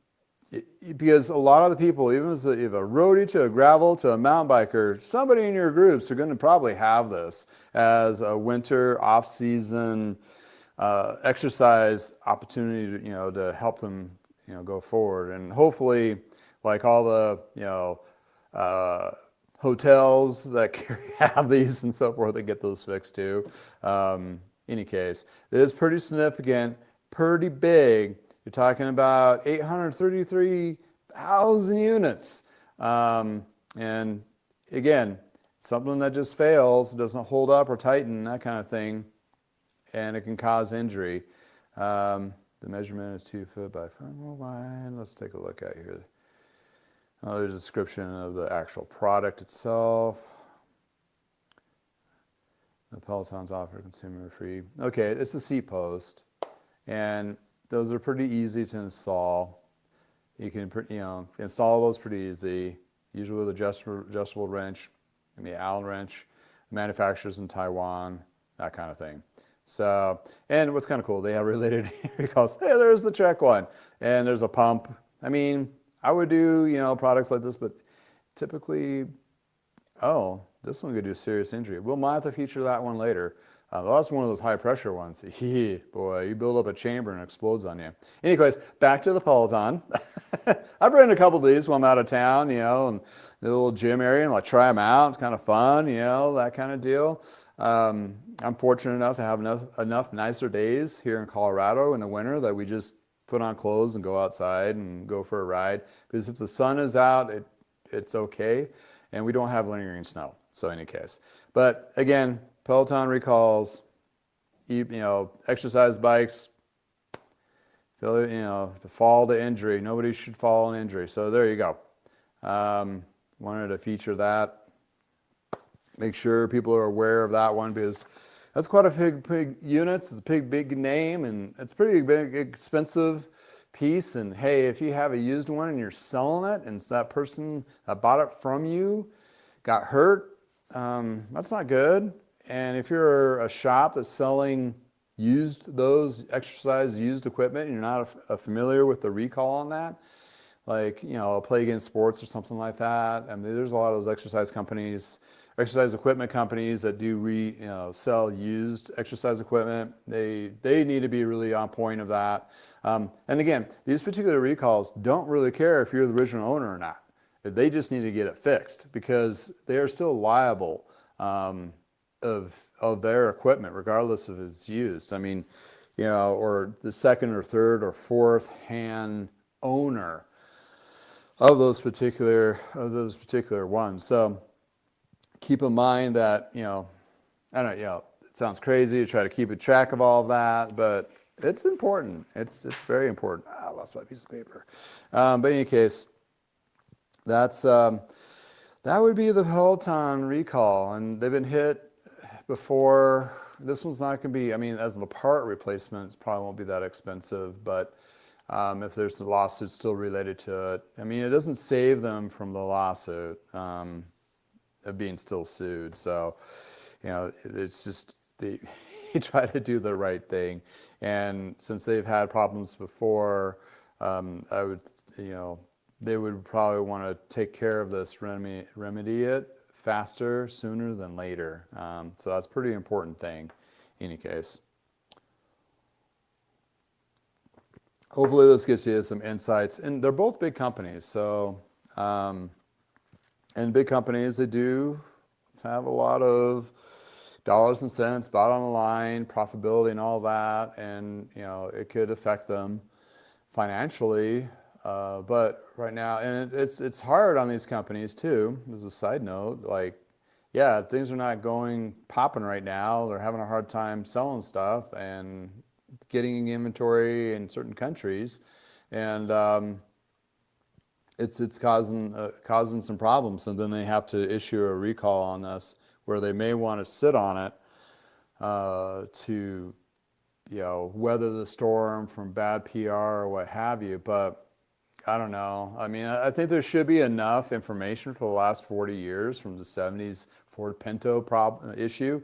a lot of the people, even if a roadie to a gravel to a mountain biker, somebody in your groups are going to probably have this as a winter off-season exercise opportunity, to help them, go forward. And hopefully, like all the, hotels that have these and so forth, they get those fixed too. Any case, it is pretty significant, pretty big. You're talking about 833,000 units. And again, something that just fails, doesn't hold up or tighten, that kind of thing, and it can cause injury. The measurement is 2 foot by 5 wide. Let's take a look at here. There's a description of the actual product itself. The Pelotons offer consumer free. Okay, it's a seat post, and those are pretty easy to install. You can, install those pretty easy. Usually with adjustable wrench, maybe Allen wrench, manufacturers in Taiwan, that kind of thing. So, and what's kind of cool, they have related recalls. Hey, there's the Trek one, and there's a pump. I mean, I would do, products like this, but typically, this one could do serious injury. We'll might have to feature that one later. That's one of those high pressure ones. Boy, you build up a chamber and it explodes on you. Anyways, back to the Peloton. I've ridden a couple of these when I'm out of town, and the little gym area, and try them out. It's kind of fun, that kind of deal. I'm fortunate enough to have enough nicer days here in Colorado in the winter that we just put on clothes and go outside and go for a ride. Because if the sun is out, it's okay. And we don't have lingering snow. So in any case. But again, Peloton recalls, exercise bikes, to fall to injury. Nobody should fall in injury. So there you go. Wanted to feature that. Make sure people are aware of that one because that's quite a big units. It's a big name, and it's a pretty big, expensive piece. And hey, if you have a used one and you're selling it, and that person that bought it from you got hurt, that's not good. And if you're a shop that's selling those exercise used equipment, and you're not familiar with the recall on that, like, Play Against Sports or something like that. I mean, there's a lot of those exercise equipment companies that do sell used exercise equipment. They need to be really on point of that. And again, these particular recalls don't really care if you're the original owner or not. They just need to get it fixed because they are still liable of their equipment, regardless if it's used. I mean, or the second or third or fourth hand owner of those particular ones. So keep in mind that, it sounds crazy to try to keep a track of all of that, but it's important. It's very important. I lost my piece of paper. But in any case, that would be the Peloton recall, and they've been hit before. this one's not going to be, I mean, as a part replacement, it probably won't be that expensive, but if there's a lawsuit still related to it, I mean, it doesn't save them from the lawsuit of being still sued. So, you know, it's just, they try to do the right thing. And since they've had problems before, I would, you know, they would probably want to take care of this, remedy it faster, sooner than later. So that's a pretty important thing in any case. Hopefully this gets you some insights. And they're both big companies. So, and big companies, they do have a lot of dollars and cents, bottom line, profitability and all that. And, you know, it could affect them financially. But right now, and it's hard on these companies too, as a side note, like, yeah, things are not popping right now. They're having a hard time selling stuff and getting inventory in certain countries. And it's causing some problems. And then they have to issue a recall on this, where they may want to sit on it to, you know, weather the storm from bad PR or what have you. But I don't know. I mean, I think there should be enough information for the last 40 years from the 70s Ford Pinto issue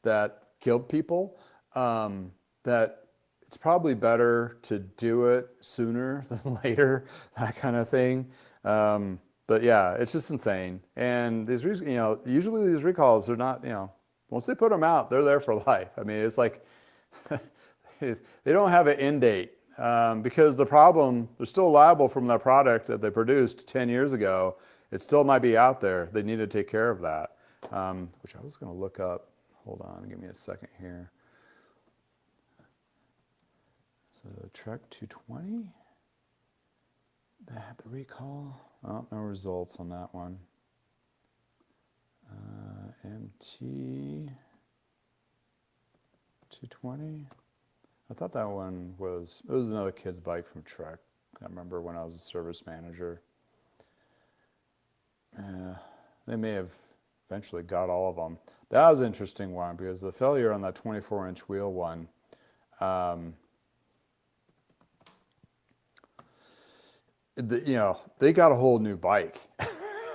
that killed people, that it's probably better to do it sooner than later, that kind of thing. But yeah, it's just insane. And these, you know, usually these recalls are not, you know, once they put them out, they're there for life. I mean, it's like they don't have an end date. Because the problem, they're still liable from that product that they produced 10 years ago. It still might be out there. They need to take care of that, which I was going to look up. Hold on, give me a second here. So Trek 220, they had the recall. Oh, no results on that one. MT 220. I thought that one was another kid's bike from Trek. I remember when I was a service manager. They may have eventually got all of them. That was an interesting one because the failure on that 24-inch wheel one, you know, they got a whole new bike.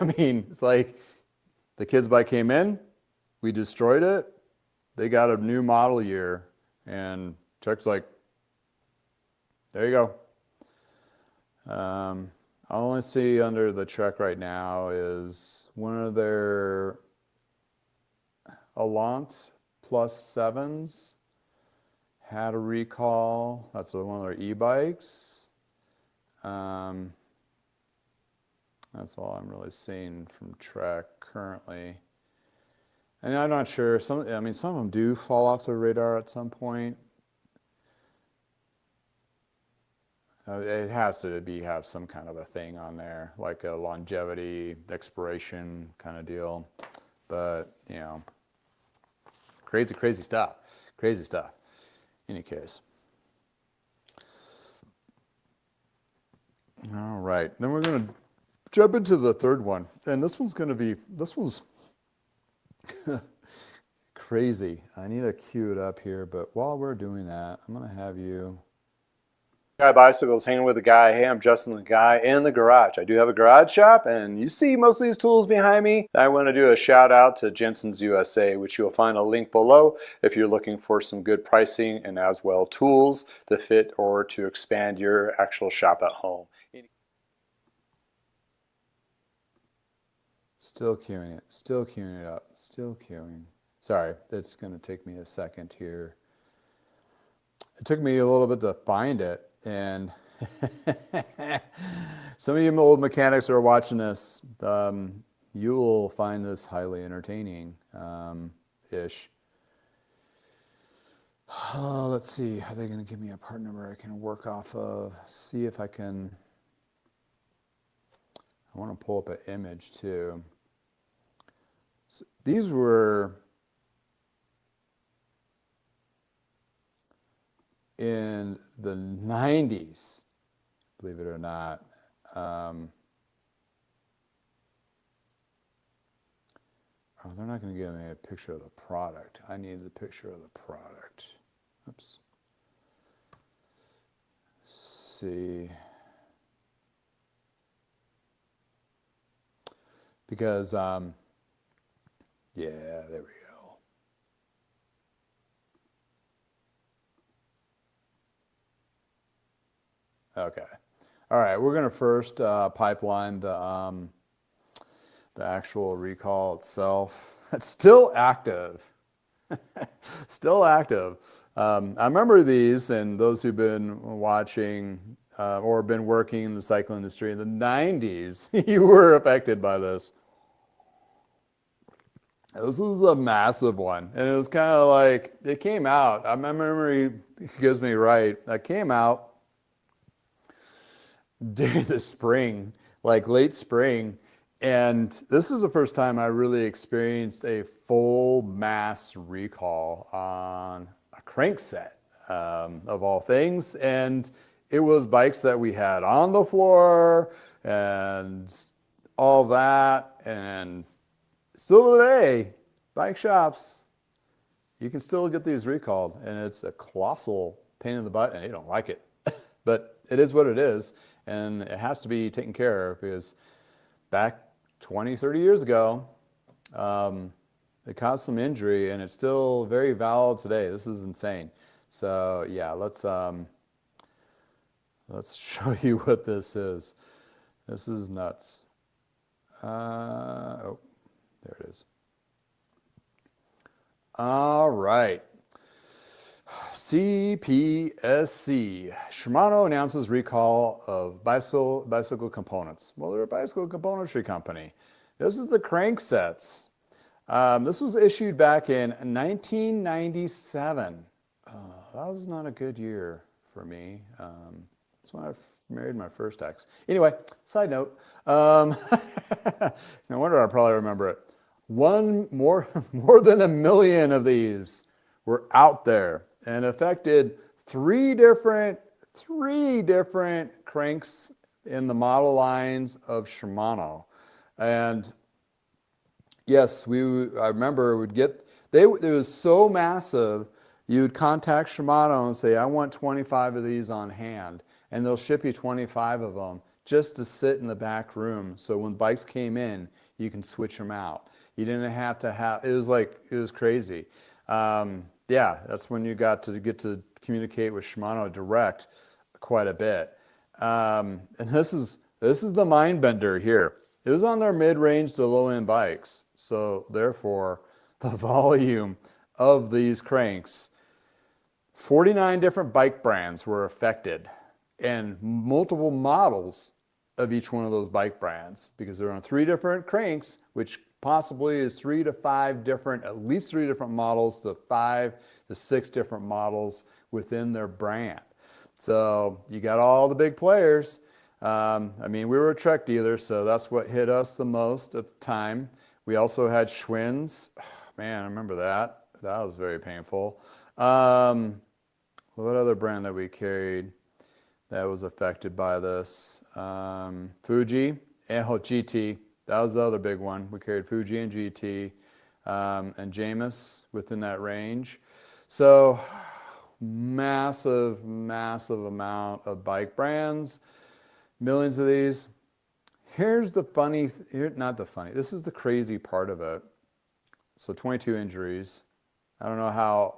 I mean, it's like the kid's bike came in, we destroyed it, they got a new model year, and Trek's like, there you go. I only see under the Trek right now is one of their Alliant Plus 7s had a recall. That's one of their e-bikes. That's all I'm really seeing from Trek currently. And I'm not sure. Some of them do fall off the radar at some point. It has to have some kind of a thing on there, like a longevity, expiration kind of deal. But, you know, crazy stuff. Crazy stuff. In any case. All right. Then we're going to jump into the third one. And this one's crazy. I need to cue it up here. But while we're doing that, I'm going to have you... Guy Bicycles, hanging with the guy. Hey, I'm Justin, the guy in the garage. I do have a garage shop, and you see most of these tools behind me. I want to do a shout out to Jensen's USA, which you'll find a link below if you're looking for some good pricing and as well tools to fit or to expand your actual shop at home. Still queuing it, still queuing it up, still queuing. Sorry, it's going to take me a second here. It took me a little bit to find it. And some of you old mechanics who are watching this, you will find this highly entertaining ish. Let's see, are they going to give me a part number I can work off of? See if I can. I want to pull up an image too. So these were in the 90s, believe it or not. Are Oh, they're not going to give me a picture of the product. I need the picture of the product. Oops. Let's see. Because, yeah, there we go. Okay. All right, we're going to first pipeline the actual recall itself. It's still active. Still active. I remember these, and those who've been watching or been working in the cycle industry in the 90s, you were affected by this. This was a massive one, and it was kind of like, it came out, my memory gives me right, it came out during the spring, like late spring, and this is the first time I really experienced a full mass recall on a crankset, of all things, and it was bikes that we had on the floor and all that, and still today, bike shops, you can still get these recalled, and it's a colossal pain in the butt, and you don't like it. But it is what it is, and it has to be taken care of, because back 20, 30 years ago, it caused some injury, and it's still very valid today. This is insane. So yeah, let's show you what this is. This is nuts. Oh, there it is. All right. CPSC. Shimano announces recall of bicycle components. Well, they're a bicycle componentry company. This is the Cranksets. This was issued back in 1997. That was not a good year for me. That's when I married my first ex. Anyway, side note. No wonder I probably remember it. More than 1 million of these were out there and affected three different cranks in the model lines of Shimano. And yes, I remember it was so massive, you would contact Shimano and say, I want 25 of these on hand, and they'll ship you 25 of them just to sit in the back room, so when bikes came in, you can switch them out. You didn't have to have, it was crazy. Yeah, that's when you get to communicate with Shimano direct quite a bit. And this is the mind bender here. It was on their mid-range to low-end bikes. So therefore, the volume of these cranks, 49 different bike brands were affected, and multiple models of each one of those bike brands, because they're on 3 different cranks, which possibly is at least 3 different models to 5 to 6 different models within their brand. So you got all the big players. I mean, we were a Trek dealer, so that's what hit us the most at the time. We also had Schwinn's. Man, I remember that. That was very painful. What other brand that we carried that was affected by this? Fuji and GT. That was the other big one. We carried Fuji and GT, and Jamis within that range. So massive amount of bike brands, millions of these. Here's the funny, this is the crazy part of it. So 22 injuries. I don't know how,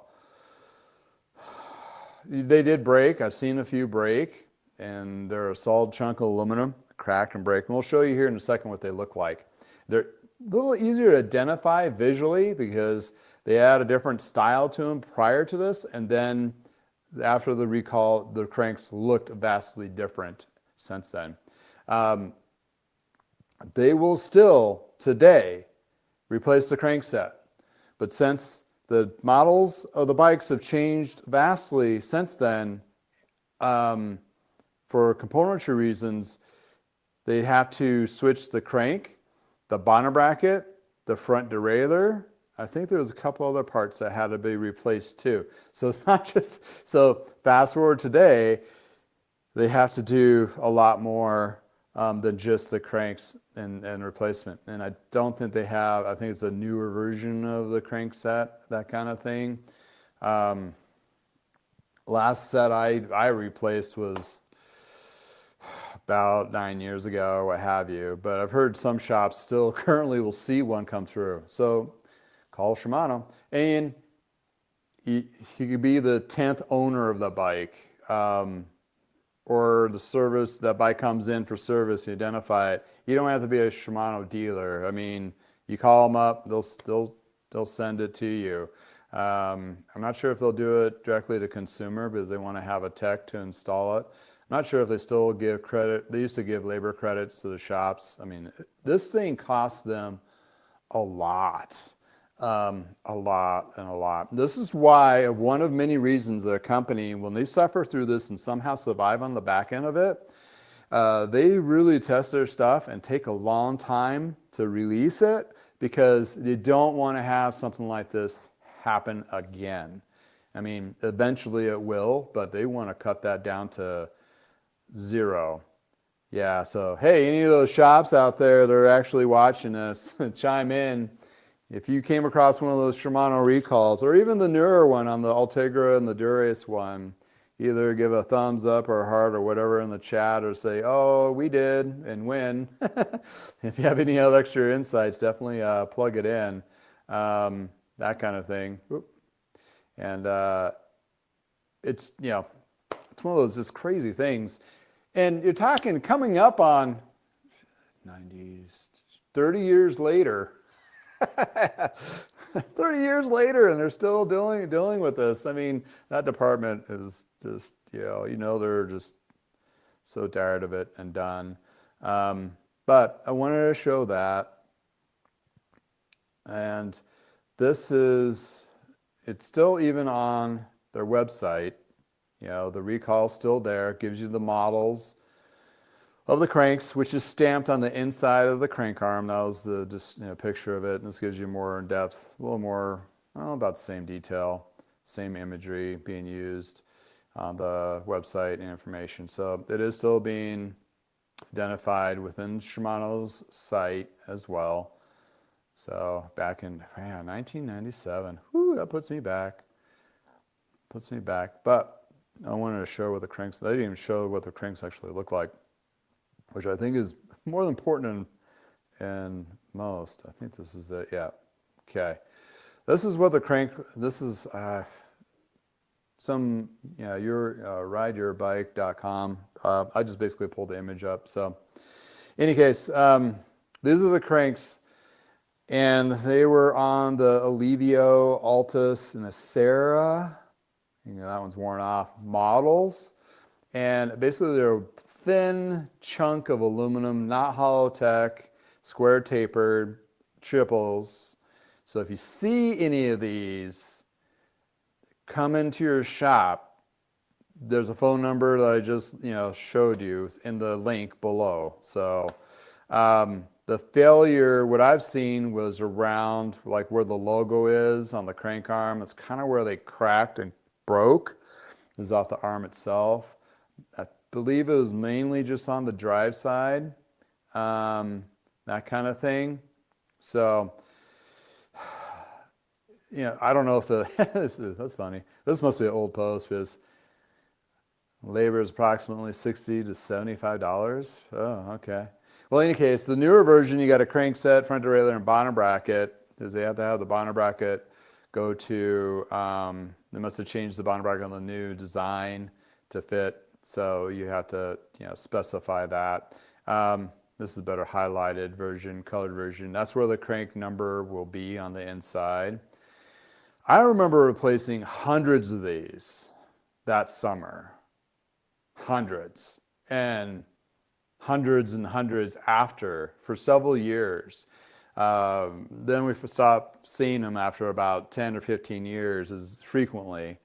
they did break. I've seen a few break, and they're a solid chunk of aluminum, cracked and break. And we'll show you here in a second what they look like. They're a little easier to identify visually because they had a different style to them prior to this, and then after the recall, the cranks looked vastly different since then. They will still, today, replace the crankset. But since the models of the bikes have changed vastly since then, for componentry reasons, they have to switch the crank, the bottom bracket, the front derailleur. I think there was a couple other parts that had to be replaced too. So it's not just, so fast forward today, they have to do a lot more than just the cranks and replacement. And I don't think they have, I think it's a newer version of the crankset, that kind of thing. Last set I replaced was about 9 years ago, what have you. But I've heard some shops still currently will see one come through. So call Shimano. And he could be the 10th owner of the bike. Or the service, that bike comes in for service, you identify it. You don't have to be a Shimano dealer. I mean, you call them up, they'll send it to you. I'm not sure if they'll do it directly to consumer because they want to have a tech to install it. I'm not sure if they still give credit. They used to give labor credits to the shops. I mean, this thing costs them a lot. A lot. This is why one of many reasons a company, when they suffer through this and somehow survive on the back end of it, they really test their stuff and take a long time to release it because you don't want to have something like this happen again. I mean, eventually it will, but they want to cut that down to 0. Yeah, so hey, any of those shops out there that are actually watching us, chime in. If you came across one of those Shimano recalls, or even the newer one on the Ultegra and the Dura-Ace one, either give a thumbs up or a heart or whatever in the chat, or say, oh, we did, and when. If you have any other extra insights, definitely plug it in, that kind of thing. And it's, it's one of those just crazy things. And you're talking coming up on 90s, 30 years later. 30 years later, and they're still dealing with this. I mean, that department is just, they're just so tired of it and done. But I wanted to show that. And it's still even on their website. The recall's still there. It gives you the models of the cranks, which is stamped on the inside of the crank arm. That was the picture of it. And this gives you more in depth, a little more, about the same detail, same imagery being used on the website and information. So it is still being identified within Shimano's site as well. So back in 1997, whoo, that puts me back. But I wanted to show what the cranks. They didn't even show what the cranks actually look like, which I think is more important than most. I think this is it. Yeah. Okay. This is what the crank. This is your rideyourbike.com. I just basically pulled the image up. So, in any case, these are the cranks, and they were on the Alivio, Altus, and Acera. That one's worn off models, and basically they're thin chunk of aluminum, not hollow tech, square tapered, triples. So if you see any of these, come into your shop. There's a phone number that I just showed you in the link below. So the failure, what I've seen was around like where the logo is on the crank arm. It's kind of where they cracked and broke, is off the arm itself. I believe it was mainly just on the drive side, that kind of thing. So, I don't know if that's funny. This must be an old post because labor is approximately $60 to $75. Oh, okay. Well, in any case, the newer version, you got a crankset, front derailleur, and bottom bracket, because they have to have the bottom bracket go to, they must have changed the bottom bracket on the new design to fit. So you have to, specify that. This is a better highlighted version, colored version. That's where the crank number will be on the inside. I remember replacing hundreds of these that summer. Hundreds. And hundreds and hundreds after for several years. Then we stopped seeing them after about 10 or 15 years as frequently.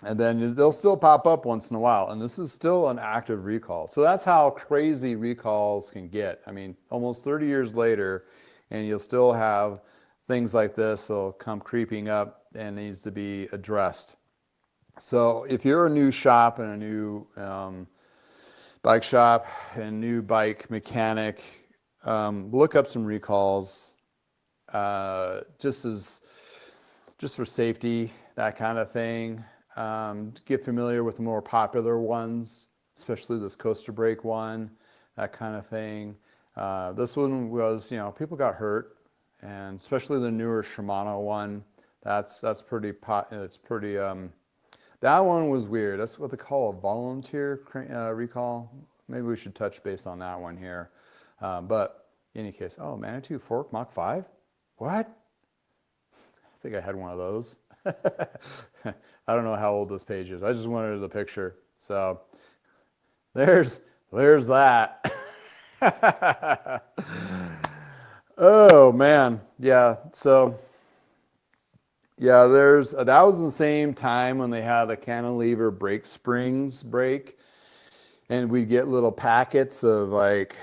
And then they'll still pop up once in a while. And this is still an active recall. So that's how crazy recalls can get. I mean, almost 30 years later, and you'll still have things like this will come creeping up and needs to be addressed. So if you're a new shop and a new bike shop and new bike mechanic. Look up some recalls, just for safety, that kind of thing. Get familiar with the more popular ones, especially this coaster brake one, that kind of thing. This one was, people got hurt, and especially the newer Shimano one. That's pretty it's pretty. That one was weird. That's what they call a volunteer recall. Maybe we should touch base on that one here. But in any case, oh, Manitou fork Mach 5? What? I think I had one of those. I don't know how old this page is. I just wanted the picture. So there's that. Oh man, yeah. So yeah, that was the same time when they had the cantilever brake springs break, and we'd get little packets of like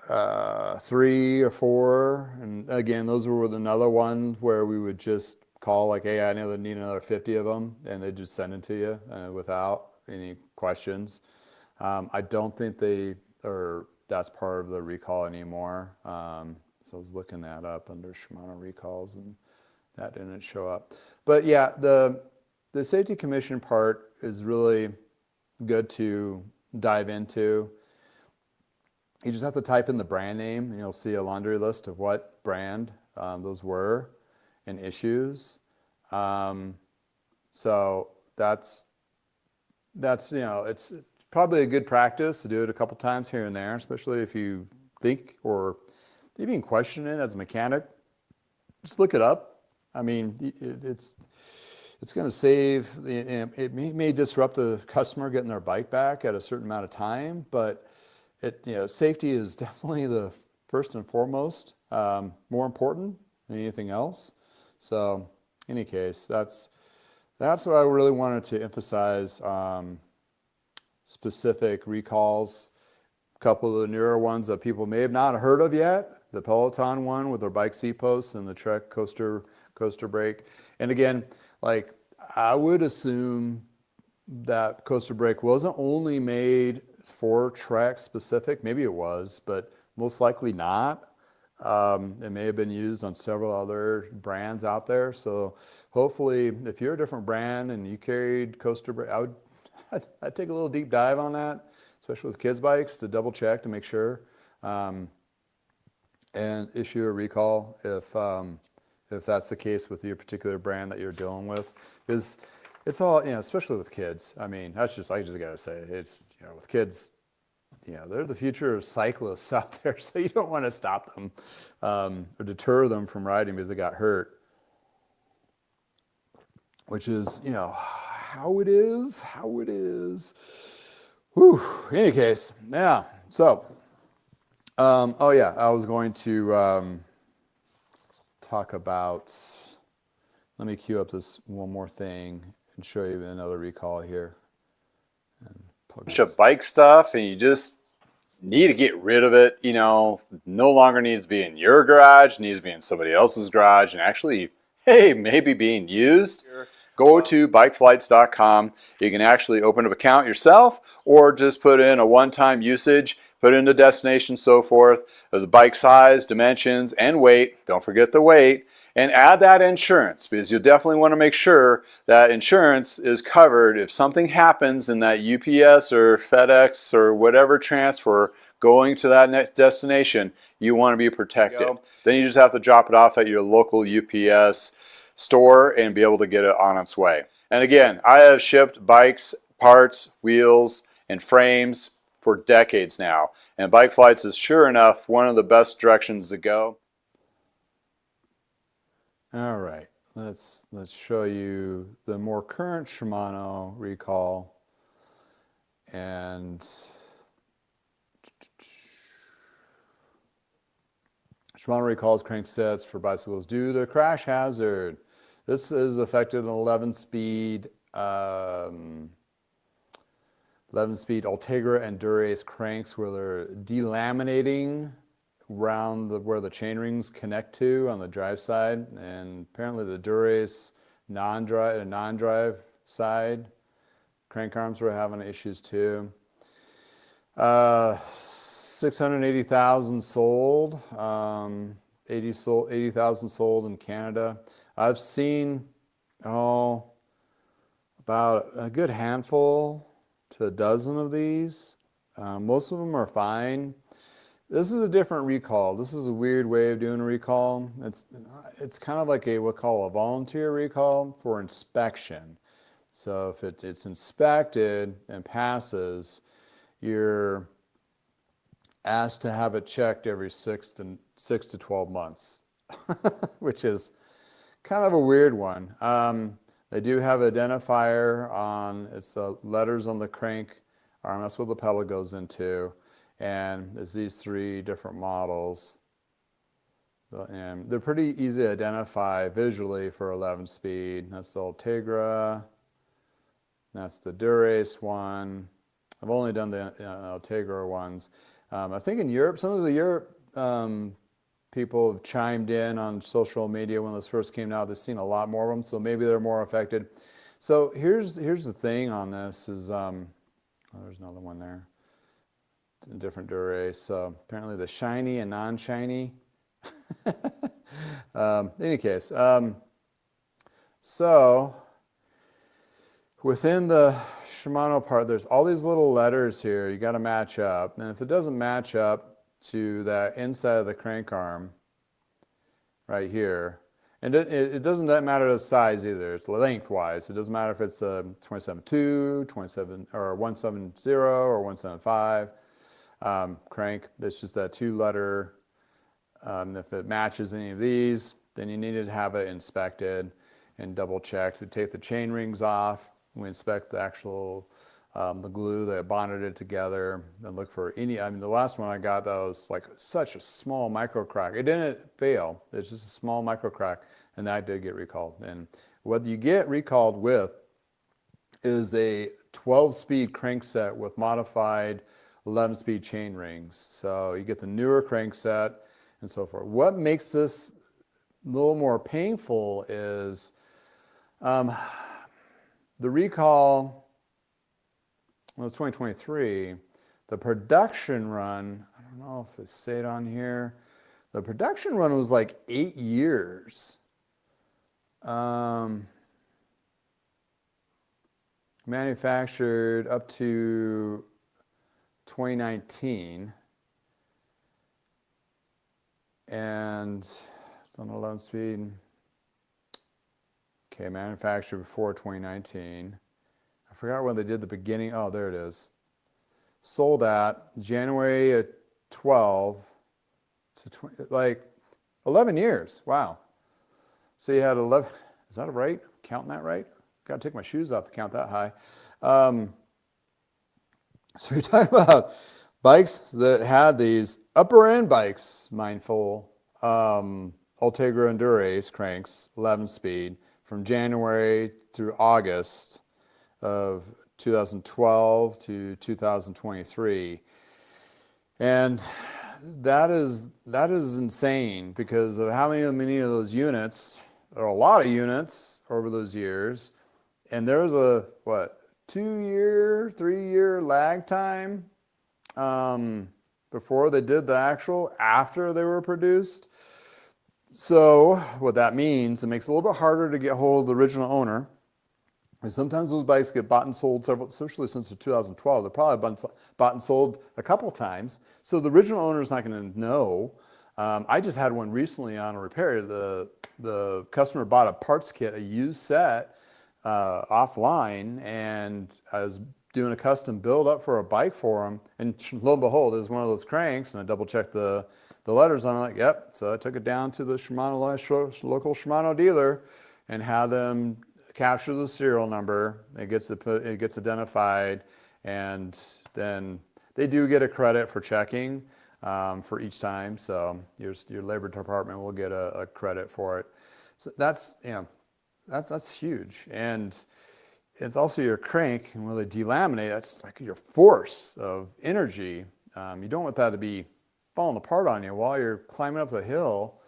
3 or 4, and again, those were another one where we would just call like, hey, I know they need another 50 of them, and they just send it to you without any questions. I don't think that's part of the recall anymore. So I was looking that up under Shimano recalls, and that didn't show up. But yeah, the safety commission part is really good to dive into. You just have to type in the brand name, and you'll see a laundry list of what brand those were and issues. So that's it's probably a good practice to do it a couple times here and there, especially if you think or even question it as a mechanic. Just look it up. I mean, it's going to save. It may disrupt the customer getting their bike back at a certain amount of time, but safety is definitely the first and foremost, more important than anything else. So, in any case, that's what I really wanted to emphasize. Specific recalls, a couple of the newer ones that people may have not heard of yet. The Peloton one with their bike seat posts and the Trek coaster brake. And again, like I would assume that coaster brake wasn't only made for Trek specific. Maybe it was, but most likely not. It may have been used on several other brands out there. So hopefully, if you're a different brand and you carried coaster brake, I'd take a little deep dive on that, especially with kids' bikes, to double check to make sure, and issue a recall if that's the case with your particular brand that you're dealing with, because it's all, especially with kids. I mean, I just gotta say, it's, with kids, they're the future of cyclists out there, so you don't want to stop them or deter them from riding because they got hurt, which is, how it is. Whew. In any case, yeah. So, oh yeah, I was going to talk about. Let me queue up this one more thing and show you another recall here. Bunch of bike stuff, and you just need to get rid of it. No longer needs to be in your garage, needs to be in somebody else's garage, and actually, hey, maybe being used. Go to bikeflights.com. You can actually open up an account yourself, or just put in a one-time usage, put in the destination, so forth, the bike size, dimensions, and weight. Don't forget the weight. And add that insurance, because you'll definitely want to make sure that insurance is covered if something happens in that UPS or FedEx or whatever transfer going to that next destination. You want to be protected. Then you just have to drop it off at your local UPS store and be able to get it on its way. And again, I have shipped bikes, parts, wheels, and frames for decades now. And Bike Flights is sure enough one of the best directions to go. All right, let's show you the more current Shimano recall. And Shimano recalls cranksets for bicycles due to crash hazard. This is affected an 11-speed Ultegra and Dura-Ace cranks where they're delaminating around where the chain rings connect to on the drive side, and apparently the Dura-Ace non-drive side crank arms were having issues too. 680,000 sold. 80,000 sold in Canada. I've seen about a good handful to a dozen of these. Most of them are fine. This is a different recall. This is a weird way of doing a recall. It's kind of like we'll call a volunteer recall for inspection. So if it's inspected and passes, you're asked to have it checked every 6 to 12 months, which is kind of a weird one. They do have identifier on, it's the letters on the crank arm. That's what the pedal goes into. And there's these 3 different models. And they're pretty easy to identify visually for 11 speed. That's the Ultegra. That's the Dura-Ace one. I've only done the Ultegra ones. I think in Europe, some of the Europe people have chimed in on social media when those first came out. They've seen a lot more of them, so maybe they're more affected. So here's the thing on this is, there's another one there. A different Dura-Ace. So apparently the shiny and non-shiny. In any case, so within the Shimano part, there's all these little letters here you got to match up. And if it doesn't match up to that inside of the crank arm right here, and it doesn't matter the size either. It's lengthwise. It doesn't matter if it's a 27.2, 27 or 170 or 175 crank. It's just that 2-letter. If it matches any of these, then you need to have it inspected and double checked. We take the chain rings off. We inspect the actual the glue that bonded it together, and look for any. I mean, the last one I got, that was like such a small micro crack. It didn't fail. It's just a small micro crack, and that did get recalled. And what you get recalled with is a 12-speed crankset with modified 11-speed chain rings. So you get the newer crankset and so forth. What makes this a little more painful is the recall was 2023. The production run, I don't know if it stayed on here. The production run was like 8 years. Manufactured up to 2019. And it's on 11 speed. Okay, manufactured before 2019. I forgot when they did the beginning. Oh, there it is. Sold at January 12 to 20, like 11 years. Wow. So you had 11, is that right? Counting that right? Got to take my shoes off to count that high. So you're talking about bikes that had these upper end bikes, mindful, Ultegra and Dura-Ace cranks, 11 speed, from January through August of 2012 to 2023. And that is insane because of how many of those units, there are a lot of units over those years. And there was a, 2-year, 3-year lag time before they did the actual, after they were produced. So what that means, it makes it a little bit harder to get hold of the original owner. And sometimes those bikes get bought and sold especially since 2012. They're probably bought and sold a couple times. So the original owner is not going to know. I just had one recently on a repair. The customer bought a parts kit, a used set, offline, and I was doing a custom build up for a bike for him, and lo and behold, it was one of those cranks, and I double checked the letters on it, like, yep. So I took it down to the Shimano local Shimano dealer and had them capture the serial number. It gets identified, and then they do get a credit for checking for each time. So your labor department will get a credit for it. So that's huge. And it's also your crank, and when they delaminate, that's like your force of energy. You don't want that to be falling apart on you while you're climbing up the hill.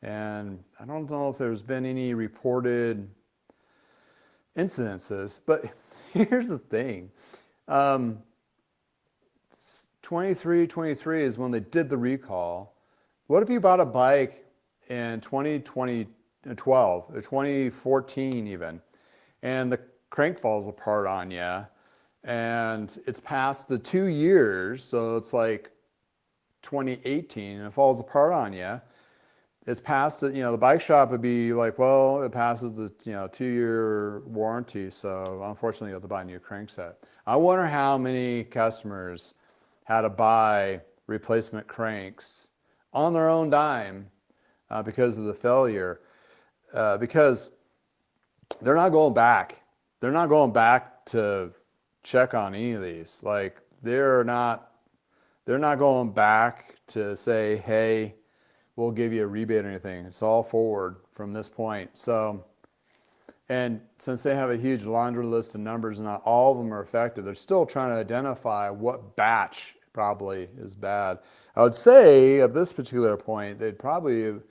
And I don't know if there's been any reported incidences, but here's the thing. 23 is when they did the recall. What if you bought a bike in 2012 or 2014 even, and the crank falls apart on you, and it's past the 2 years, so it's like 2018, and it falls apart on you. It's past the, the bike shop would be like, well, it passes the, 2-year warranty, so unfortunately you have to buy a new crankset. I wonder how many customers had to buy replacement cranks on their own dime because of the failure, because they're not going back. They're not going back to check on any of these. Like they're not going back to say, hey, we'll give you a rebate or anything. It's all forward from this point. So, and since they have a huge laundry list of numbers and not all of them are affected, they're still trying to identify what batch probably is bad. I would say at this particular point, they'd probably have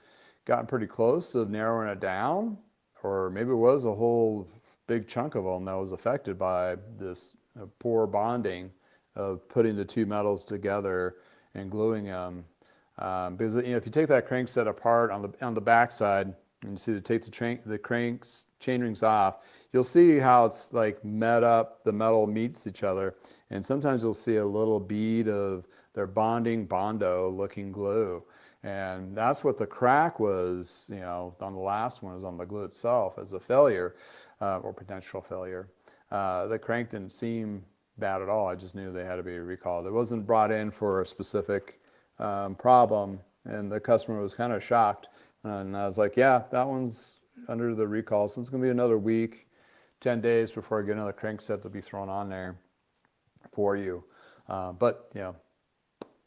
gotten pretty close to narrowing it down, or maybe it was a whole big chunk of them that was affected by this poor bonding of putting the two metals together and gluing them. Because if you take that crankset apart on the backside and you see to take the cranks chain rings off, you'll see how it's like met up, the metal meets each other, and sometimes you'll see a little bead of their bonding Bondo looking glue, and that's what the crack was. On the last one is on the glue itself as a failure or potential failure. The crank didn't seem bad at all. I just knew they had to be recalled. It wasn't brought in for a specific problem, and the customer was kind of shocked, and I was like, yeah, that one's under the recall, so it's going to be another week, 10 days before I get another crankset to be thrown on there for you. But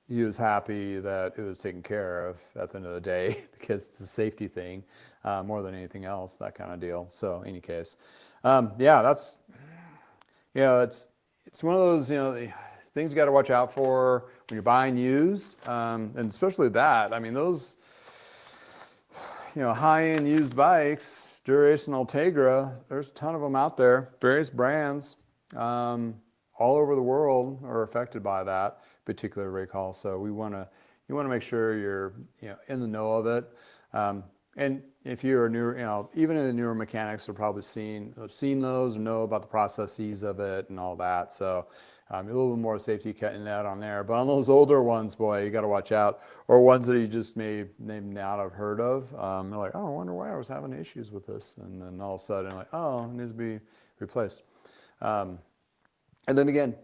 he was happy that it was taken care of at the end of the day because it's a safety thing more than anything else, that kind of deal. So in any case, that's it's one of those things you got to watch out for when you're buying used, and especially that. I mean, those high-end used bikes, Dura-Ace and Ultegra, there's a ton of them out there, various brands, all over the world are affected by that particular recall. So you want to make sure you're in the know of it. And if you're a newer, even in the newer mechanics are probably seen those or know about the processes of it and all that. So a little bit more safety cutting that on there. But on those older ones, boy, you got to watch out. Or ones that you just may not have heard of. They're like, oh, I wonder why I was having issues with this. And then all of a sudden, like, oh, it needs to be replaced. And then again,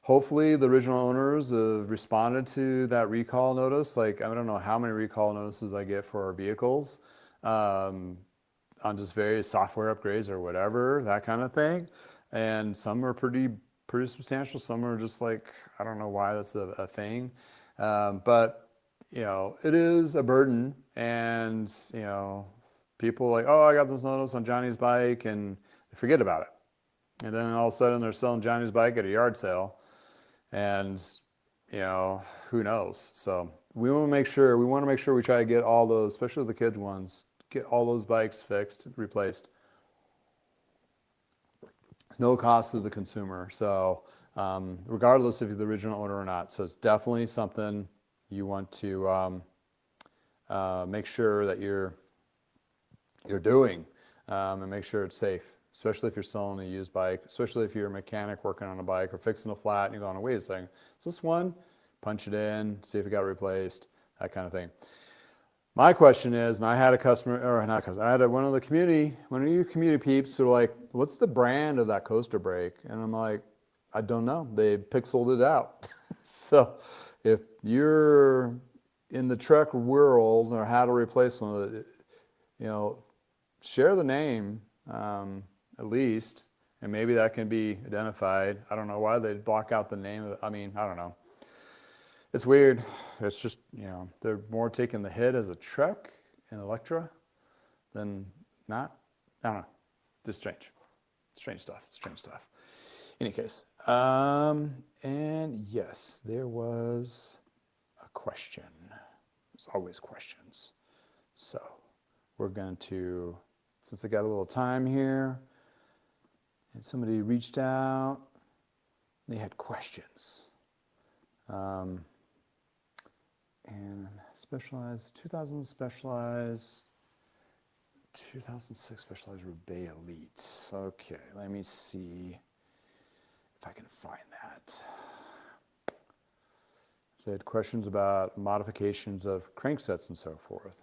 hopefully the original owners responded to that recall notice. Like, I don't know how many recall notices I get for our vehicles on just various software upgrades or whatever, that kind of thing. And some are pretty substantial. Some are just like, I don't know why that's a thing. But, it is a burden. And, people are like, oh, I got this notice on Johnny's bike, and they forget about it. And then all of a sudden they're selling Johnny's bike at a yard sale. And, who knows? So we want to make sure we try to get all those, especially the kids ones, get all those bikes fixed, replaced. It's no cost to the consumer. So regardless if you're the original owner or not. So it's definitely something you want to make sure that you're doing and make sure it's safe. Especially if you're selling a used bike, especially if you're a mechanic working on a bike or fixing a flat and you're going, wait a second, is this one? Punch it in, see if it got replaced, that kind of thing. My question is, and I had a customer, or not a customer, I had one of your community peeps who were like, what's the brand of that coaster brake? And I'm like, I don't know. They pixeled it out. So if you're in the truck world or how to replace one of the, share the name. At least, and maybe that can be identified. I don't know why they'd block out the name of it. I mean, I don't know. It's weird. It's just, they're more taking the hit as a truck and Electra than not. I don't know. Just strange stuff. Any case, and yes, there was a question. There's always questions. So we're going to, since I got a little time here, and somebody reached out, they had questions. And Specialized, 2000 Specialized, 2006 Specialized Roubaix Elite. Okay, let me see if I can find that. So they had questions about modifications of cranksets and so forth.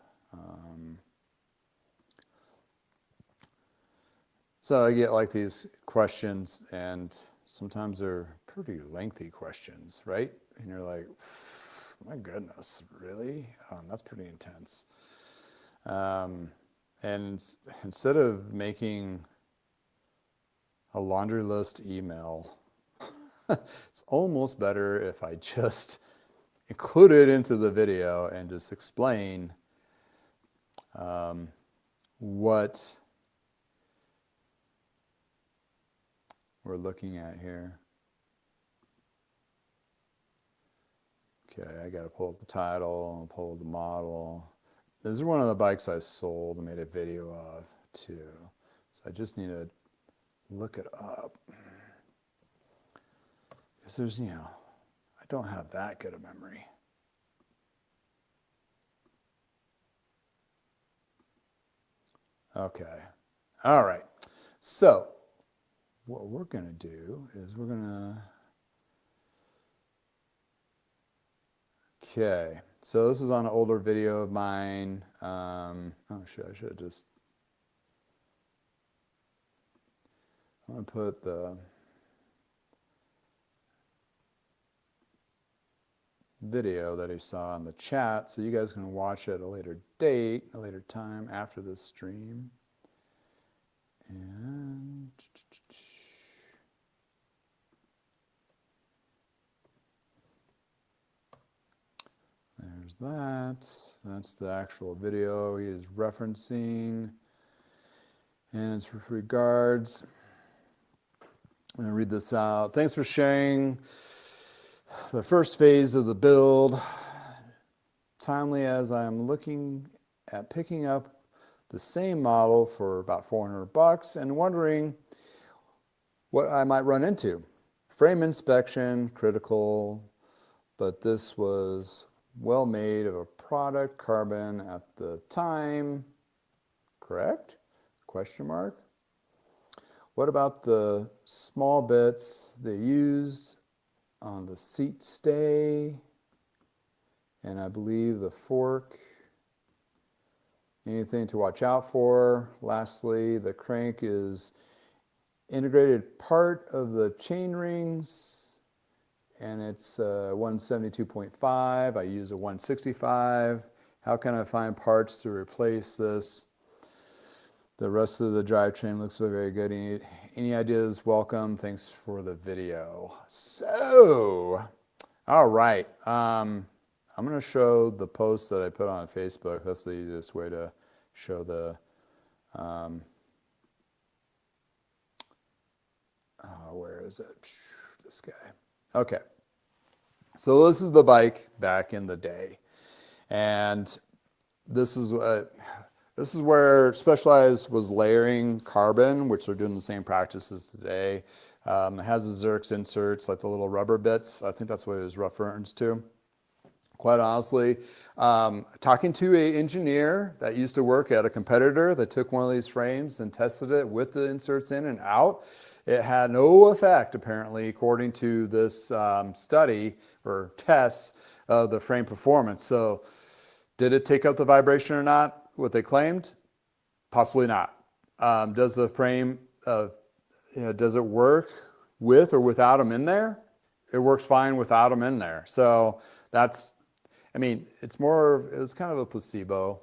So I get like these questions, and sometimes they're pretty lengthy questions, right? And you're like, my goodness, really? That's pretty intense. And instead of making a laundry list email, it's almost better if I just include it into the video and just explain what we're looking at here. Okay, I got to pull up the title and pull up the model. This is one of the bikes I sold and made a video of too. So I just need to look it up. Because there's, I don't have that good a memory. Okay. All right. So what we're going to do is we're going to... Okay. So this is on an older video of mine. Oh, shit. I should have just... I'm going to put the video that I saw in the chat so you guys can watch it at a later date, a later time after this stream. And there's that. That's the actual video he is referencing. And it's with regards. I'm going to read this out. Thanks for sharing the first phase of the build. Timely as I'm looking at picking up the same model for about $400 and wondering what I might run into. Frame inspection, critical, but this was well made of a product carbon at the time. Correct? Question mark. What about the small bits they used on the seat stay? And I believe the fork. Anything to watch out for? Lastly, the crank is integrated part of the chain rings, and it's 172.5. I use a 165. How can I find parts to replace this? The rest of the drivetrain looks very good. Any ideas? Welcome. Thanks for the video. So, all right. I'm going to show the post that I put on Facebook. That's the easiest way to show the where is it? This guy. Okay. So this is the bike back in the day. And this is where Specialized was layering carbon, which they're doing the same practices today. It has the Zertz inserts, like the little rubber bits. I think that's what it was referenced to. Quite honestly, talking to an engineer that used to work at a competitor that took one of these frames and tested it with the inserts in and out, it had no effect, apparently, according to this study or tests of the frame performance. So did it take up the vibration or not, what they claimed? Possibly not. Does the frame, does it work with or without them in there? It works fine without them in there. So that's, it's kind of a placebo.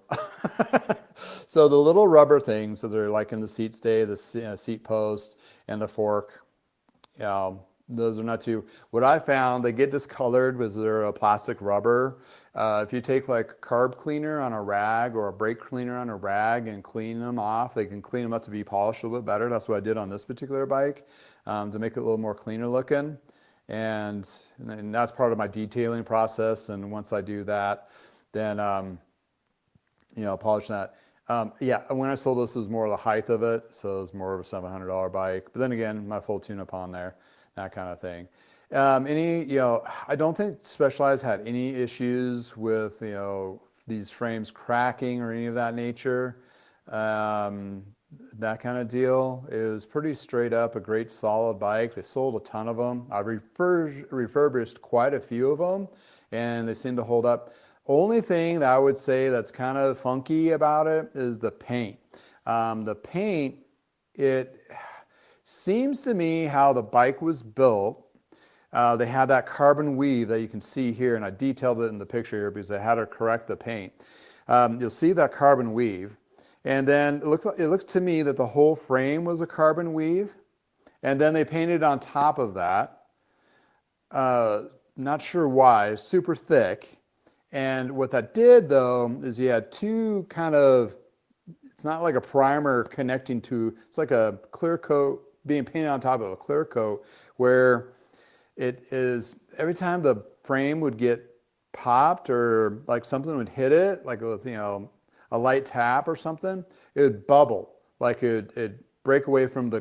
So the little rubber things that are like in the seat stay, the seat post, and the fork, those are not too. What I found, they get discolored because they're a plastic rubber. If you take like carb cleaner on a rag or a brake cleaner on a rag and clean them off, they can clean them up to be polished a little bit better. That's what I did on this particular bike to make it a little more cleaner looking. And that's part of my detailing process. And once I do that, then, polish that. When I sold this, it was more of the height of it. So it was more of a $700 bike. But then again, my full tune-up on there, that kind of thing. I don't think Specialized had any issues with, these frames cracking or any of that nature. That kind of deal. It was pretty straight up a great solid bike. They sold a ton of them. I refurbished quite a few of them, and they seem to hold up. Only thing that I would say that's kind of funky about it is the paint. The paint, it seems to me how the bike was built. They had that carbon weave that you can see here, and I detailed it in the picture here because I had to correct the paint. You'll see that carbon weave. And then it looks to me that the whole frame was a carbon weave. And then they painted on top of that. Not sure why, super thick. And what that did though, is you had two kind of, it's not like a primer connecting to, it's like a clear coat being painted on top of a clear coat, where it is, every time the frame would get popped or like something would hit it, like, a light tap or something, it would bubble, like it'd break away from the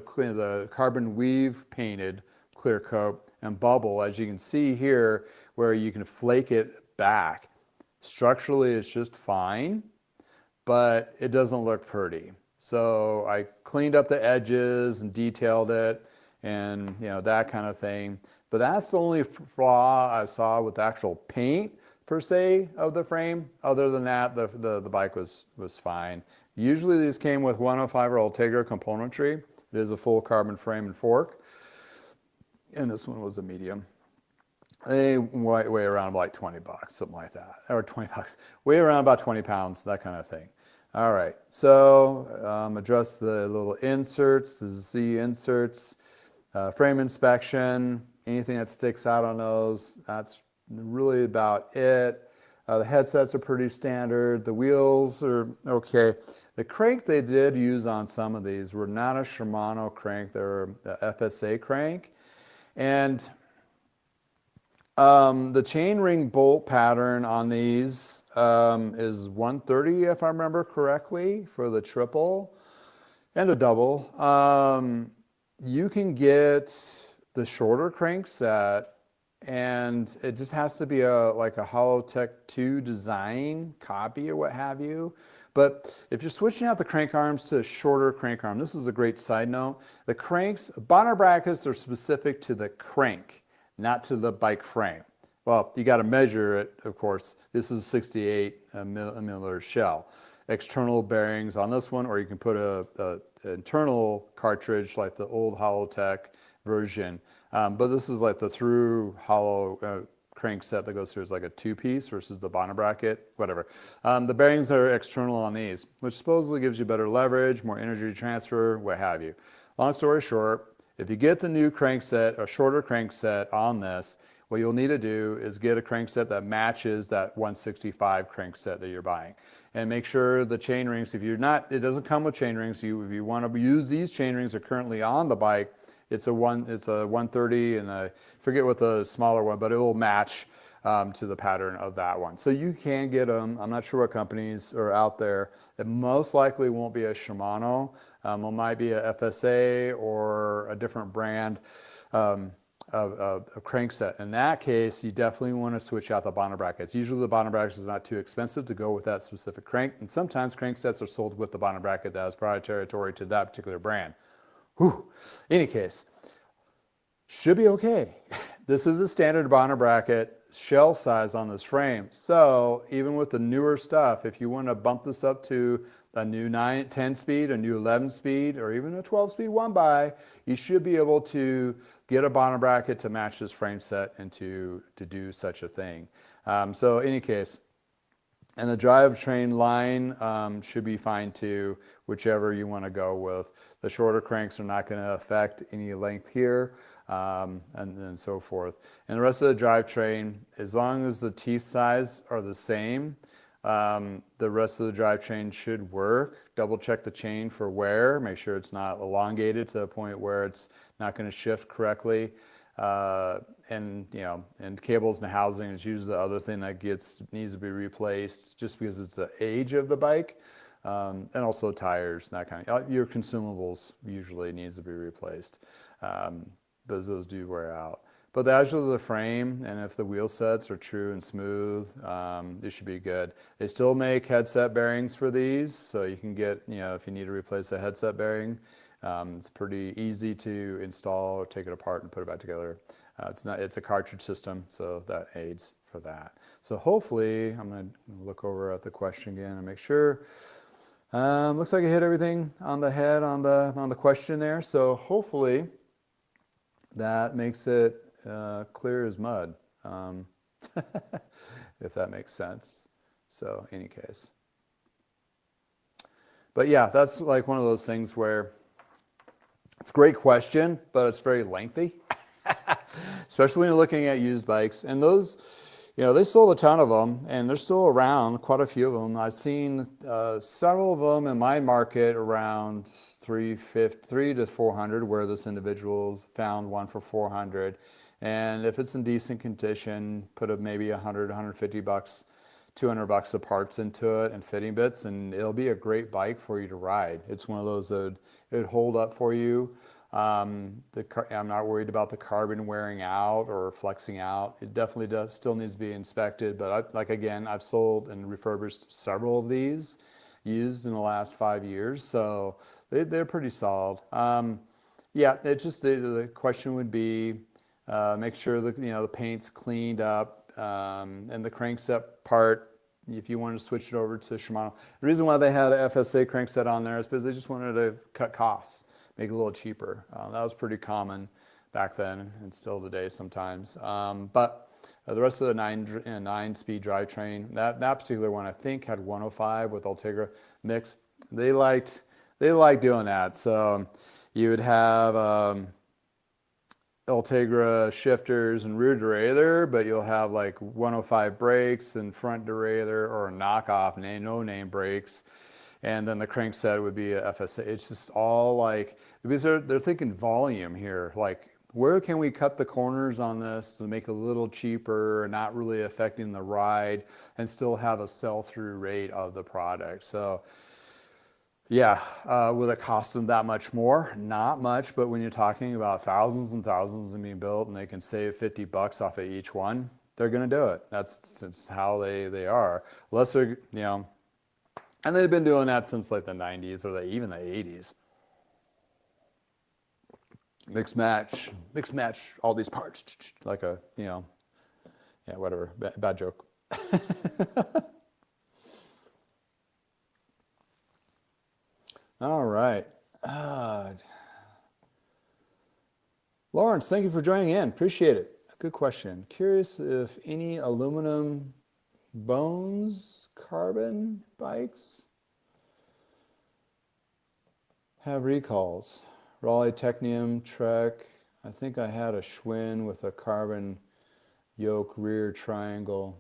carbon weave painted clear coat and bubble, as you can see here, where you can flake it back. Structurally, it's just fine, but it doesn't look pretty. So I cleaned up the edges and detailed it and, that kind of thing. But that's the only flaw I saw with the actual paint per se of the frame. Other than that, the bike was fine. Usually these came with 105 or Ultegra componentry. It is a full carbon frame and fork. And this one was a medium. They weigh around like 20 bucks, something like that. Or 20 bucks. Weigh around about 20 pounds, that kind of thing. All right, so address the little inserts, the Z inserts, frame inspection, anything that sticks out on those, that's really about it. The headsets are pretty standard. The wheels are okay. The crank they did use on some of these were not a Shimano crank. They were a FSA crank. And the chain ring bolt pattern on these is 130, if I remember correctly, for the triple and the double. You can get the shorter crank set, and it just has to be like a Holotech 2 design copy or what have you. But if you're switching out the crank arms to a shorter crank arm, this is a great side note. The cranks, bonnet brackets are specific to the crank, not to the bike frame. Well, you got to measure it, of course. This is a 68 millimeter shell. External bearings on this one, or you can put a internal cartridge like the old Holotech version. But this is like the through hollow crank set that goes through, is like a two-piece versus the bonnet bracket, whatever. The bearings are external on these, which supposedly gives you better leverage, more energy transfer, what have you. Long story short, if you get the new crankset, a shorter crankset on this, what you'll need to do is get a crankset that matches that 165 crankset that you're buying. And make sure the chain rings, if you're not, it doesn't come with chain rings. If you want to use these chain rings that are currently on the bike, it's a 130, and I forget what the smaller one, but it will match to the pattern of that one. So you can get them. I'm not sure what companies are out there. It most likely won't be a Shimano. It might be a FSA or a different brand of crankset. In that case, you definitely want to switch out the bonnet brackets. Usually the bonnet brackets is not too expensive to go with that specific crank, and sometimes cranksets are sold with the bonnet bracket that is proprietary to that particular brand. Whew. Any case, should be okay. This is a standard bonnet bracket shell size on this frame. So even with the newer stuff, if you want to bump this up to a new 10 speed, a new 11 speed, or even a 12 speed one by, you should be able to get a bonnet bracket to match this frame set and to do such a thing. So any case, and the drivetrain line should be fine too, whichever you want to go with. The shorter cranks are not going to affect any length here, and so forth. And the rest of the drivetrain, as long as the teeth size are the same, the rest of the drivetrain should work. Double check the chain for wear. Make sure it's not elongated to the point where it's not going to shift correctly. And cables and housing is usually the other thing that needs to be replaced, just because it's the age of the bike, and also tires, that kind of. Your consumables usually needs to be replaced, because those do wear out. But the edge of the frame, and if the wheel sets are true and smooth, this should be good. They still make headset bearings for these, so you can get, if you need to replace a headset bearing, it's pretty easy to install or take it apart and put it back together. It's a cartridge system, so that aids for that. So hopefully, I'm going to look over at the question again and make sure. Looks like I hit everything on the head on the question there. So hopefully that makes it clear as mud, if that makes sense. So any case. But yeah, that's like one of those things where it's a great question, but it's very lengthy, especially when you're looking at used bikes. And those, they sold a ton of them, and they're still around, quite a few of them. I've seen several of them in my market around 350 to 400, where this individual's found one for 400. And if it's in decent condition, put maybe 100, 150 bucks, 200 bucks of parts into it and fitting bits, and it'll be a great bike for you to ride. It's one of those that it would hold up for you. I'm not worried about the carbon wearing out or flexing out. It definitely still needs to be inspected, but I've sold and refurbished several of these used in the last 5 years, so they're pretty solid. It just the question would be, make sure that the paint's cleaned up, and the crankset part, if you wanted to switch it over to Shimano. The reason why they had a FSA crankset on there is because they just wanted to cut costs, make it a little cheaper. That was pretty common back then, and still today sometimes. But the rest of the 9-speed drivetrain, that particular one I think had 105 with Ultegra mix. They liked doing that. So you would have Ultegra shifters and rear derailleur, but you'll have like 105 brakes and front derailleur or knockoff no name brakes. And then the crankset would be a FSA. It's just all like, because they're thinking volume here. Like, where can we cut the corners on this to make it a little cheaper, not really affecting the ride, and still have a sell-through rate of the product? So yeah, will it cost them that much more? Not much, but when you're talking about thousands and thousands being built and they can save 50 bucks off of each one, they're going to do it. That's how they are. Unless they're, and they've been doing that since like the 90s or even the 80s. Mix match all these parts, like a, whatever, bad joke. All right. Lawrence, thank you for joining in. Appreciate it. Good question. Curious if any aluminum bones carbon bikes have recalls. Raleigh Technium Trek. I think I had a Schwinn with a carbon yoke rear triangle.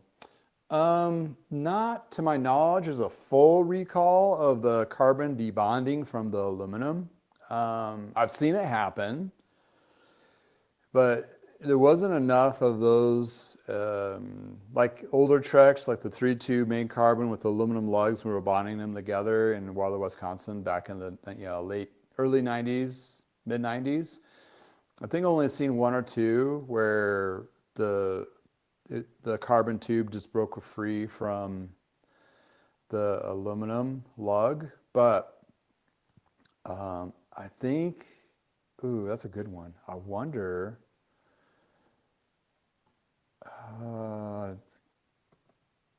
Not to my knowledge, there's a full recall of the carbon debonding from the aluminum. I've seen it happen, but there wasn't enough of those, like older Treks, like the 3.2 main carbon with aluminum lugs. We were bonding them together in Waterloo, early 90s, mid 90s. I think I only seen one or two where the carbon tube just broke free from the aluminum lug, but I think, that's a good one. I wonder,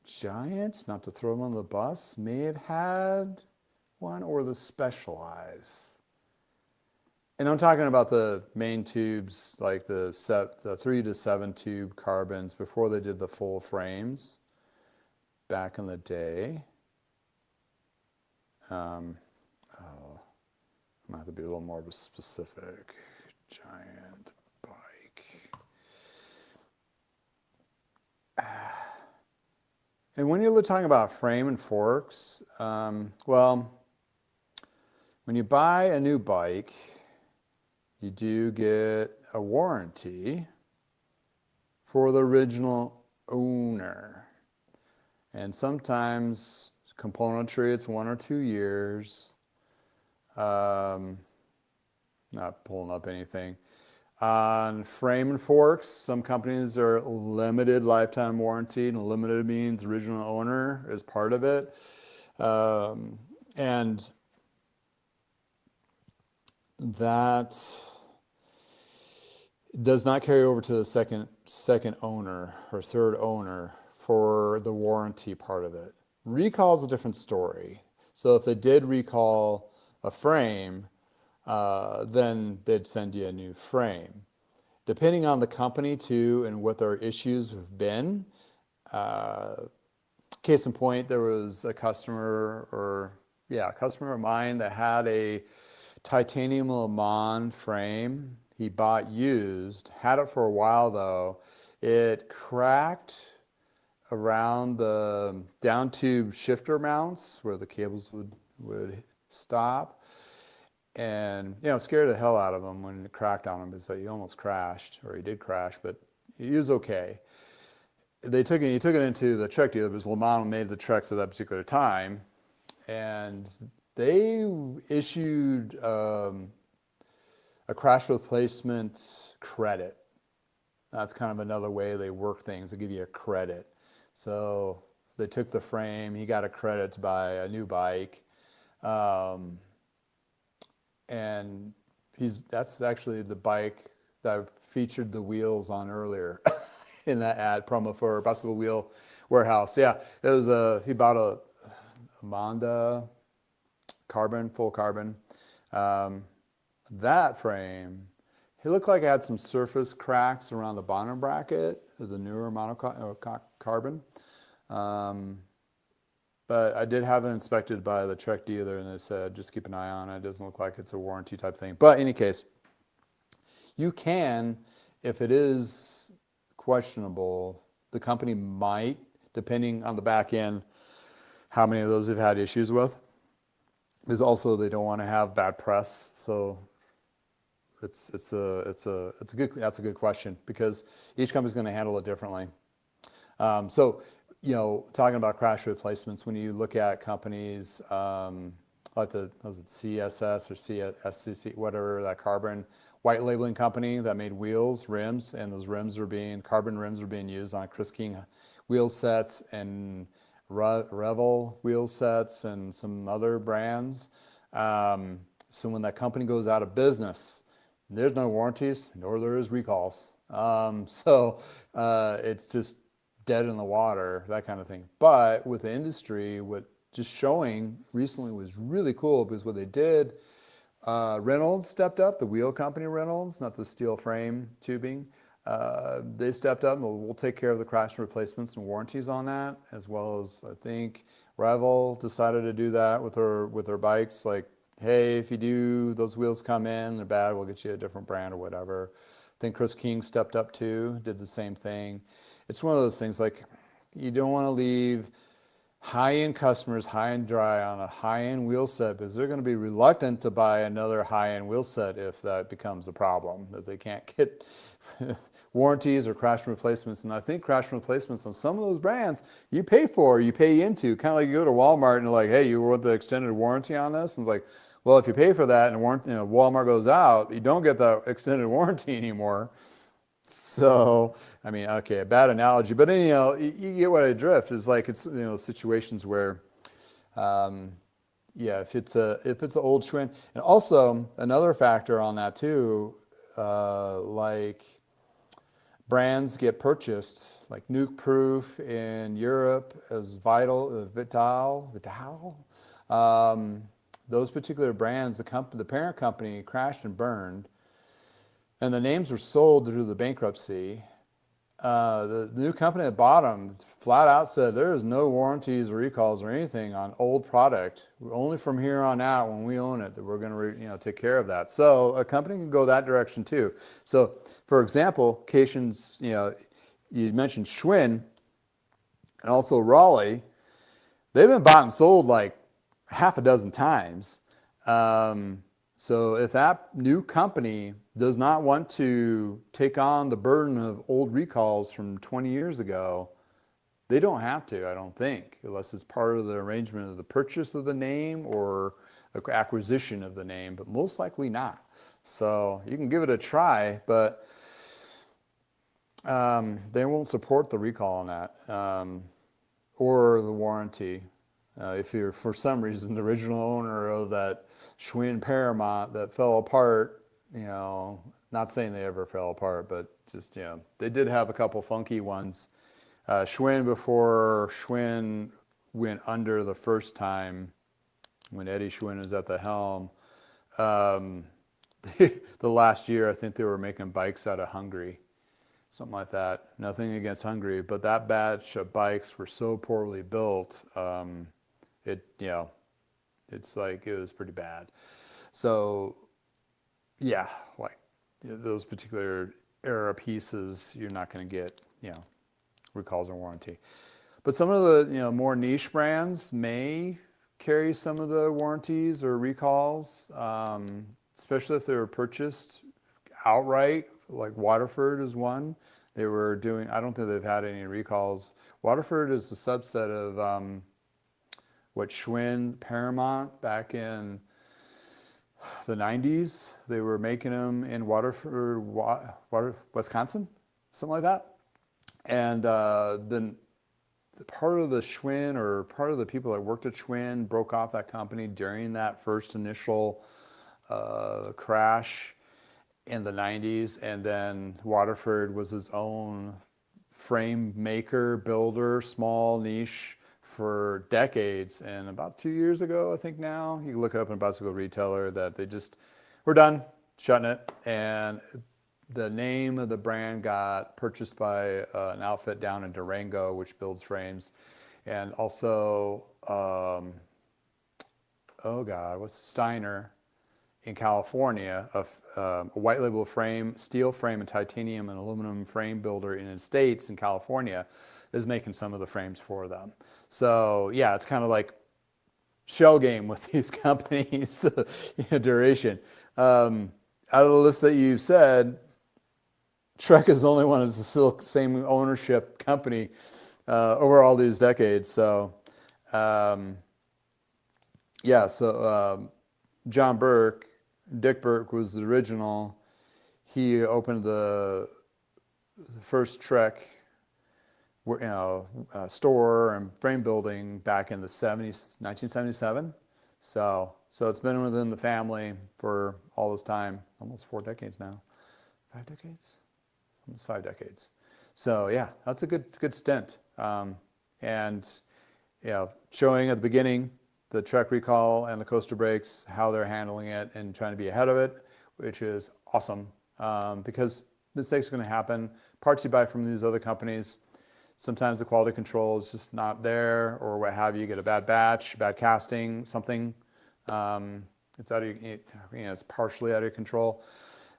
Giants, not to throw them on the bus, may have had one, or the Specialized. And I'm talking about the main tubes, like the 3 to 7 tube carbons before they did the full frames back in the day. I might have to be a little more of a specific. Giant bike. And when you're talking about frame and forks, when you buy a new bike, you do get a warranty for the original owner. And sometimes componentry, it's 1 or 2 years. Not pulling up anything. On frame and forks, some companies are limited lifetime warranty, and limited means original owner is part of it. And that does not carry over to the second owner or third owner for the warranty part of it. Recall is a different story. So if they did recall a frame, then they'd send you a new frame. Depending on the company too and what their issues have been, case in point, there was a customer of mine that had a titanium Le Mans frame. He bought used, had it for a while though. It cracked around the down tube shifter mounts where the cables would stop. And, scared the hell out of him when it cracked on him because he almost crashed, or he did crash, but he was okay. He took it into the truck dealer because Le Mans made the trucks at that particular time. And they issued a crash replacement credit. That's kind of another way they work things. They give you a credit. So they took the frame. He got a credit to buy a new bike. And that's actually the bike that I featured the wheels on earlier in that ad promo for Bicycle Wheel Warehouse. Yeah, it was he bought a Monda carbon, full carbon. That frame, he looked like it had some surface cracks around the bottom bracket of the newer carbon. But I did have it inspected by the truck dealer, and they said, just keep an eye on it. It doesn't look like it's a warranty type thing. But in any case, you can, if it is questionable, the company might, depending on the back end, how many of those they've had issues with. Because also they don't want to have bad press. So that's a good question, because each company's going to handle it differently. Talking about crash replacements, when you look at companies like was it CSS or CSCC, whatever, that carbon white labeling company that made wheels, rims, and those carbon rims are being used on Chris King wheel sets and Roval wheel sets and some other brands. So when that company goes out of business, there's no warranties, nor there is recalls. It's just dead in the water, that kind of thing. But with the industry, what just showing recently was really cool, because what they did, Reynolds stepped up, the wheel company Reynolds, not the steel frame tubing. They stepped up, and we'll take care of the crash replacements and warranties on that, as well as I think Roval decided to do that with their bikes. Like, hey, if you do, those wheels come in, they're bad, we'll get you a different brand or whatever. I think Chris King stepped up too, did the same thing. It's one of those things, like, you don't want to leave high-end customers high and dry on a high-end wheel set, because they're going to be reluctant to buy another high-end wheel set if that becomes a problem, that they can't get warranties or crash replacements. And I think crash replacements on some of those brands you pay into, kind of like you go to Walmart and they're like, hey, you want the extended warranty on this? And it's like, well, if you pay for that and Walmart goes out, you don't get the extended warranty anymore. So, I mean, okay, a bad analogy, but you get what I drift. Is like, it's situations where, if it's an old trend, and also another factor on that too, like brands get purchased, like Nuke Proof in Europe as Vital. Those particular brands, the parent company crashed and burned. And the names were sold due to the bankruptcy. The new company at bottom flat out said there is no warranties or recalls or anything on old product. Only from here on out, when we own it, that we're going to take care of that. So a company can go that direction too. So, for example, occasions, you mentioned Schwinn and also Raleigh. They've been bought and sold like half a dozen times. So if that new company does not want to take on the burden of old recalls from 20 years ago, they don't have to, I don't think, unless it's part of the arrangement of the purchase of the name or the acquisition of the name, but most likely not. So you can give it a try, but they won't support the recall on that or the warranty. If you're, for some reason, the original owner of that Schwinn Paramount that fell apart, not saying they ever fell apart, but just, they did have a couple funky ones. Schwinn, before Schwinn went under the first time, when Eddie Schwinn was at the helm, the last year, I think they were making bikes out of Hungary, something like that. Nothing against Hungary, but that batch of bikes were so poorly built, it's like, it was pretty bad. So, yeah, like those particular era pieces, you're not going to get, recalls or warranty. But some of the, more niche brands may carry some of the warranties or recalls, especially if they were purchased outright, like Waterford is one. They were doing, I don't think they've had any recalls. Waterford is a subset of what Schwinn Paramount back in the 90s. They were making them in Waterford, Wisconsin, something like that. And then part of the Schwinn, or part of the people that worked at Schwinn, broke off that company during that first initial crash in the 90s. And then Waterford was his own frame maker, builder, small niche for decades. And about 2 years ago, I think now, you can look it up in a bicycle retailer, that they just, we're done, shutting it. And the name of the brand got purchased by an outfit down in Durango, which builds frames. And also, Steiner in California, a white label frame, steel frame and titanium and aluminum frame builder in the States, in California, is making some of the frames for them. So yeah, it's kind of like shell game with these companies, duration. Out of the list that you said, Trek is the only one that's still same ownership company over all these decades. So, John Burke, Dick Burke was the original. He opened the first Trek, store and frame building back in the 70s, 1977. So it's been within the family for all this time, almost 4 decades now. 5 decades? Almost 5 decades. So yeah, that's a good stint. Showing at the beginning the Trek recall and the coaster brakes, how they're handling it and trying to be ahead of it, which is awesome, because mistakes are going to happen. Parts you buy from these other companies, sometimes the quality control is just not there, or what have you. You get a bad batch, bad casting, something. It's out of, it's partially out of your control.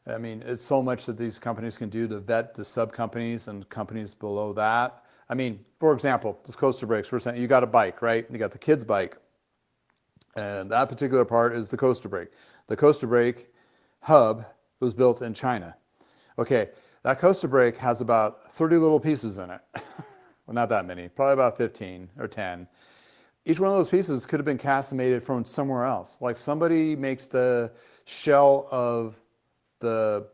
I mean, it's so much that these companies can do to vet the sub companies and companies below that. I mean, for example, those coaster brakes, we're saying you got a bike, right? You got the kid's bike, and that particular part is the coaster brake. The coaster brake hub was built in China. Okay, that coaster brake has about 30 little pieces in it. Well, not that many, probably about 15 or 10. Each one of those pieces could have been custom-made from somewhere else. Like somebody makes the shell of the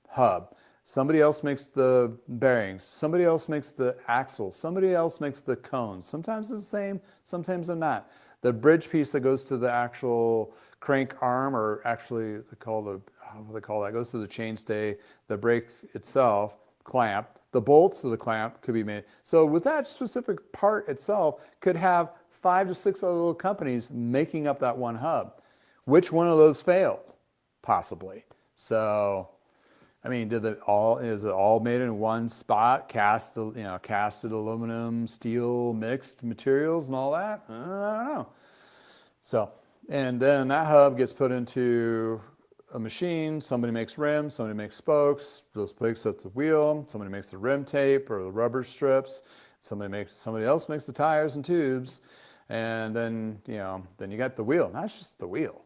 hub. Somebody else makes the bearings. Somebody else makes the axles. Somebody else makes the cones. Sometimes it's the same, sometimes they're not. The bridge piece that goes to the actual crank arm, or actually what they call that, goes to the chainstay, the brake itself, clamp. The bolts of the clamp could be made. So with that specific part itself, could have 5 to 6 other little companies making up that one hub. Which one of those failed? Possibly. So, I mean, is it all made in one spot? Casted aluminum, steel, mixed materials and all that? I don't know. So, and then that hub gets put into a machine. Somebody makes rims, somebody makes spokes, those spokes at the wheel, somebody makes the rim tape or the rubber strips, somebody else makes the tires and tubes, and then you got the wheel. Not just the wheel.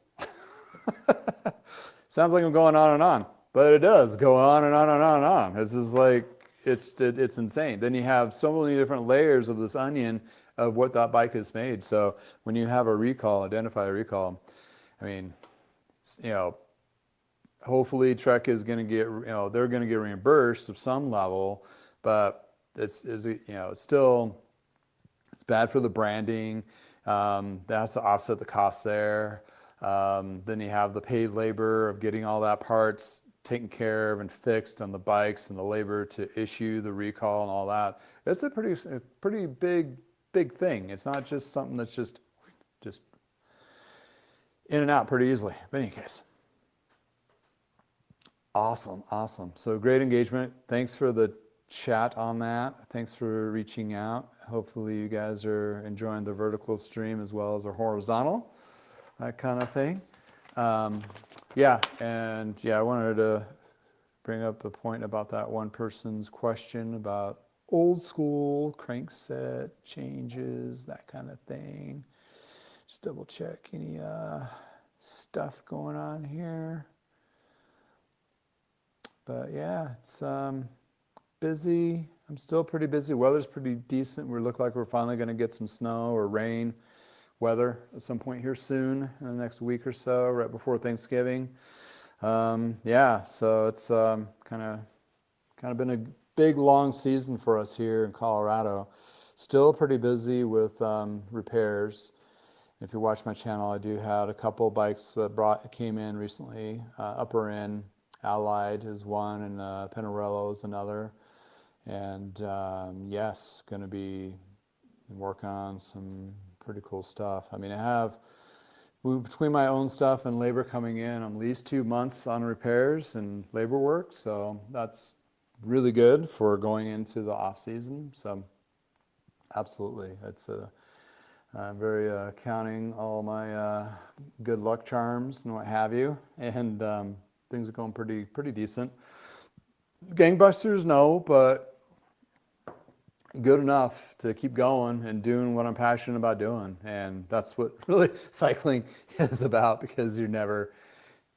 Sounds like I'm going on and on, but it does go on and on and on and on. It's just like, it's insane. Then you have so many different layers of this onion of what that bike is made. So when you have a recall, identify a recall, I mean, hopefully Trek is going to get, they're going to get reimbursed of some level, but it's still, it's bad for the branding. That has to offset the cost there. Then you have the paid labor of getting all that parts taken care of and fixed on the bikes, and the labor to issue the recall and all that. It's a pretty big thing. It's not just something that's just in and out pretty easily. But in any case, awesome. So great engagement. Thanks for the chat on that. Thanks for reaching out. Hopefully you guys are enjoying the vertical stream as well as the horizontal, that kind of thing. I wanted to bring up a point about that one person's question about old school crankset changes, that kind of thing. Just double check any stuff going on here. But yeah, it's busy. I'm still pretty busy. Weather's pretty decent. We look like we're finally going to get some snow or rain weather at some point here soon, in the next week or so, right before Thanksgiving. So it's kind of been a big long season for us here in Colorado. Still pretty busy with repairs. If you watch my channel, I do have a couple bikes that came in recently. Upper End Allied is one, and Pinarello is another. And going to be working on some pretty cool stuff. I mean, between my own stuff and labor coming in, I'm at least 2 months on repairs and labor work. So that's really good for going into the off season. So absolutely, I'm very counting all my good luck charms and what have you. And things are going pretty decent. Gangbusters, no, but good enough to keep going and doing what I'm passionate about doing. And that's what really cycling is about, because you're